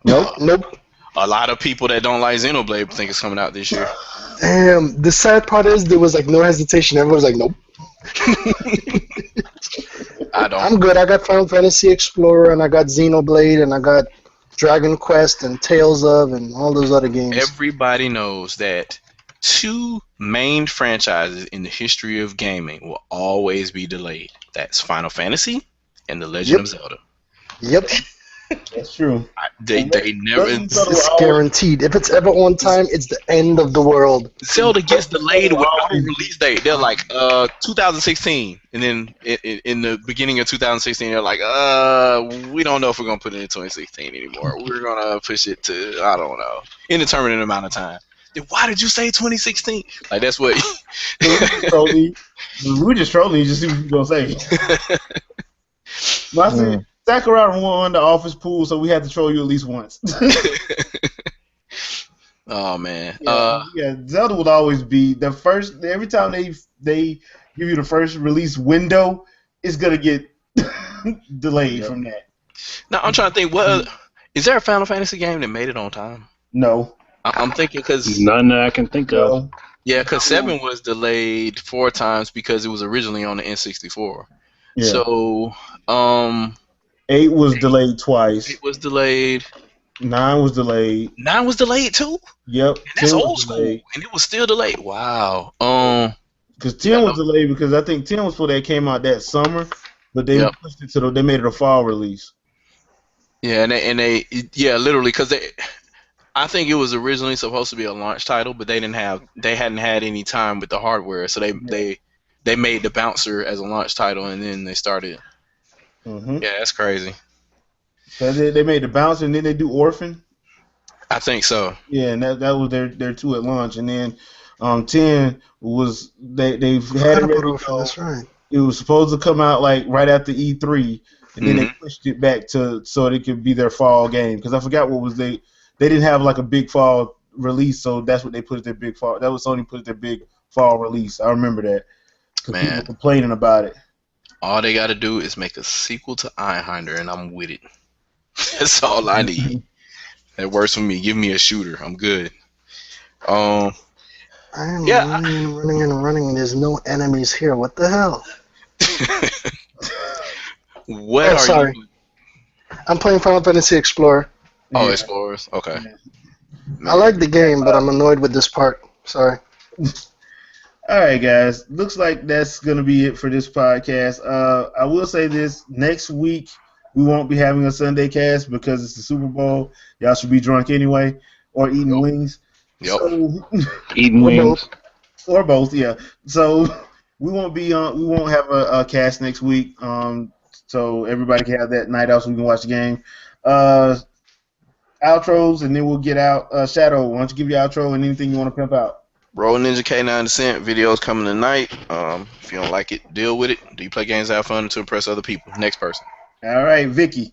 Nope. Nope. A lot of people that don't like Xenoblade think it's coming out this year. Damn. The sad part is there was like no hesitation. Everyone was like, nope. I don't. I'm good. I got Final Fantasy Explorer and I got Xenoblade and I got Dragon Quest and Tales of and all those other games. Everybody knows that two main franchises in the history of gaming will always be delayed. That's Final Fantasy and The Legend of Zelda. Yep. That's true. They never. It's guaranteed. If it's ever on time, it's the end of the world. Zelda gets delayed without a release date. They're like 2016, and then in the beginning of 2016, they're like, we don't know if we're gonna put it in 2016 anymore. We're gonna push it to, I don't know, indeterminate amount of time. Then why did you say 2016? Like, that's what. We were just trolling you, just see what you're gonna say. But I said, Sakurai won the office pool, so we had to troll you at least once. Oh man. Yeah, Zelda would always be the first. Every time they give you the first release window, it's gonna get delayed from that. Now I'm trying to think. What is there a Final Fantasy game that made it on time? No. I'm thinking because None that I can think of. yeah, because 7 was delayed 4 times because it was originally on the N64. Yeah. So 8 was delayed twice. It was delayed. 9 was delayed. 9 was delayed too. Yep. And that's 10 was old school, delayed. and it was still delayed. Wow. Because 10 was delayed because I think 10 was supposed to came out that summer, but they pushed it to they made it a fall release. Yeah, and they literally because I think it was originally supposed to be a launch title, but they hadn't had any time with the hardware, so they made the Bouncer as a launch title, and then they started. Mm-hmm. Yeah, that's crazy. So they made the Bouncer, and then they do Orphan. I think so. Yeah, and that was their 2 at launch, and then 10 was they've had it ready to go. That's right. It was supposed to come out like right after E3, and then they pushed it back so it could be their fall game. Because I forgot what was they didn't have like a big fall release, so that's what they put as their big fall. That was Sony put as their big fall release. I remember that. Because people were complaining about it. All they got to do is make a sequel to Einhander, and I'm with it. That's all I need. That works for me. Give me a shooter. I'm good. I am running and running. There's no enemies here. What the hell? What are you? I'm playing Final Fantasy Explorer. Oh, Explorers. Okay. I like the game, but I'm annoyed with this part. Sorry. All right, guys. Looks like that's going to be it for this podcast. I will say this. Next week, we won't be having a Sunday cast because it's the Super Bowl. Y'all should be drunk anyway or eating wings. Yep. So, Eating wings. Or both, yeah. So we won't have a cast next week. So everybody can have that night out so we can watch the game. Outros, and then we'll get out. Shadow, why don't you give your outro and anything you want to pimp out? Roll Ninja K9 Descent videos coming tonight. If you don't like it, deal with it. Do you play games to have fun to impress other people? Next person. All right, Vicky.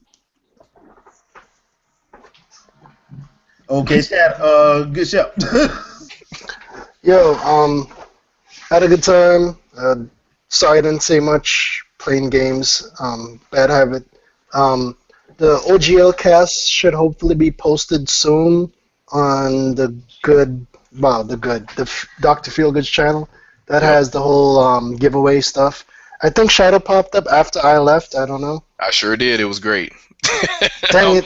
Okay, Shadow. Good show. Yo, had a good time. Sorry I didn't say much. Playing games. Bad habit. The OGL cast should hopefully be posted soon on the Dr. Feelgood's channel. That has the whole giveaway stuff. I think Shadow popped up after I left. I don't know. I sure did. It was great. Dang it.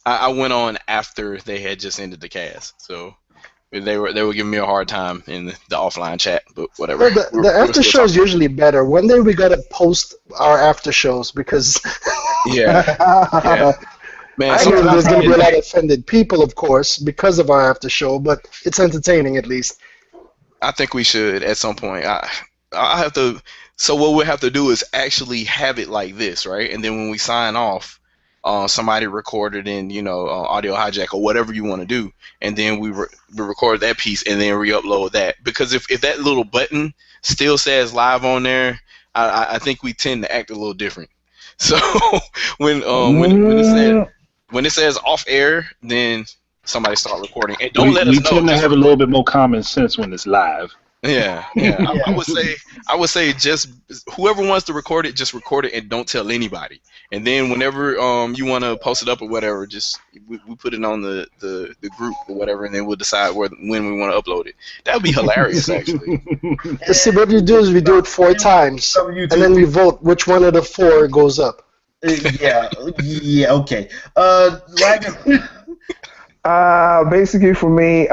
I went on after they had just ended the cast. So They were giving me a hard time in the offline chat, but whatever. Well, the after show is usually better. One day we gotta post our after shows because yeah. Man, I know there's gonna be a lot of offended people, of course, because of our after show, but it's entertaining at least. I think we should at some point. I have to. So what we'll have to do is actually have it like this, right? And then when we sign off, somebody recorded in, audio hijack or whatever you want to do, and then we record that piece and then re-upload that. Because if that little button still says live on there, I think we tend to act a little different. So when it says off air, then somebody start recording. And don't let us know. We tend to have a little bit more common sense when it's live. Yeah. I would say just whoever wants to record it, just record it and don't tell anybody. And then whenever you want to post it up or whatever, just we put it on the group or whatever, and then we'll decide when we want to upload it. That would be hilarious, actually. See, what we do is we do it 4 times, and then we vote which one of the 4 goes up. Yeah, okay. Basically for me,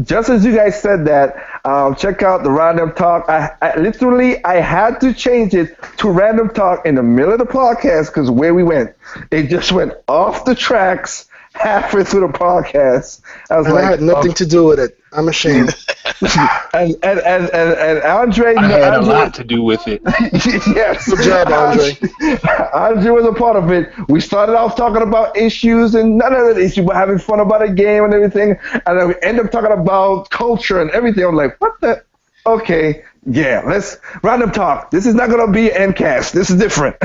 just as you guys said that, check out the Random Talk. I literally had to change it to Random Talk in the middle of the podcast because where we went, it just went off the tracks halfway through the podcast. I had nothing to do with it. I'm ashamed. and Andre, I had a lot to do with it. Yes, good job, Andre. Andre was a part of it. We started off talking about issues and none of the issues, but having fun about a game and everything, and then we end up talking about culture and everything. I'm like, what the? Okay, yeah, let's Random Talk. This is not gonna be an endcast. This is different.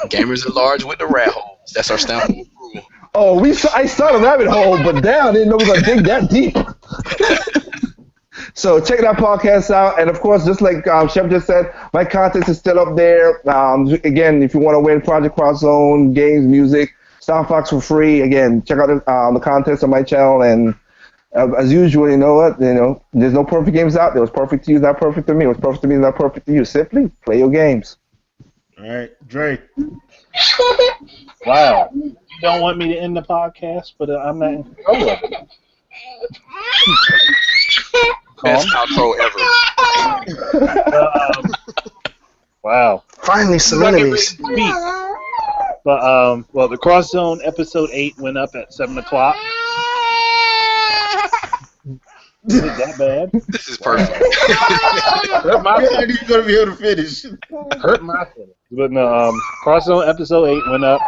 Gamers at large with the rat holes. That's our Stanford rule. Oh, I started a rabbit hole, but damn, I didn't know we were going to dig that deep. So check that podcast out. And, of course, just like Chef just said, my contest is still up there. Again, if you want to win Project Cross Zone, games, music, Tenfourfox for free, again, check out the contest on my channel. And as usual, you know what? There's no perfect games out there. What's perfect to you is not perfect to me. What's perfect to me is not perfect to you. Simply play your games. All right, Dre. Wow. You don't want me to end the podcast, but I'm not in control of it. Best outro ever. Wow. Finally, some enemies. But the Cross Zone episode 8 went up at 7 o'clock. Is it that bad? This is perfect. Hurt my feelings. You're gonna be able to finish. Hurt my feelings. But no, Cross Zone episode 8 went up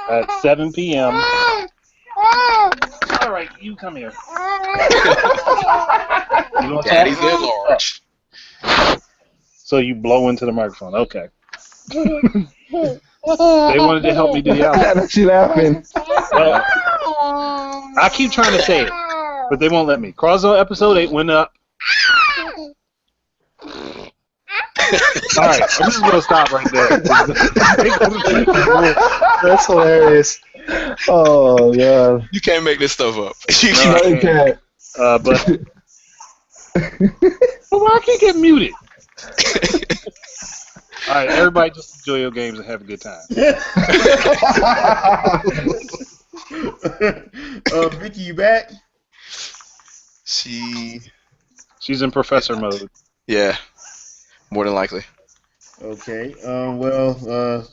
at 7 p.m. All right, you come here. You Daddy's at large. So you blow into the microphone. Okay. They wanted to help me do the outro. That's you laughing. Well, I keep trying to say it, but they won't let me. Cross Zone episode 8 went up. All right, I'm just gonna stop right there. That's hilarious. Oh yeah. You can't make this stuff up. No, you can't. But why can't get muted? All right, everybody, just enjoy your games and have a good time. Vicky, you back? She's in professor mode. Yeah, more than likely. Okay.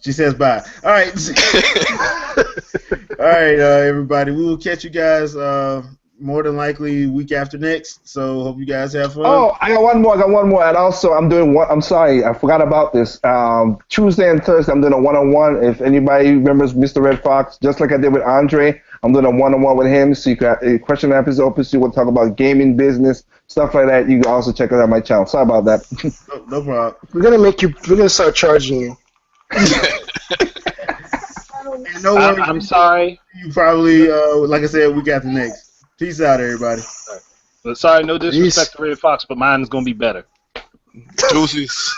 She says bye. All right. All right, everybody. We will catch you guys more than likely week after next. So hope you guys have fun. Oh, I got one more. And also, I'm doing one. I'm sorry, I forgot about this. Tuesday and Thursday, I'm doing a one-on-one. If anybody remembers Mr. Red Fox, just like I did with Andre, I'm doing a one-on-one with him. So you can question and answers open. So you want to talk about gaming, business, stuff like that. You can also check it out on my channel. Sorry about that. No problem. We're gonna start charging you. No worries. I'm sorry. You probably, like I said, week after next. Peace out, everybody. But sorry, no disrespect to Red Fox, but mine is gonna be better. Deuces.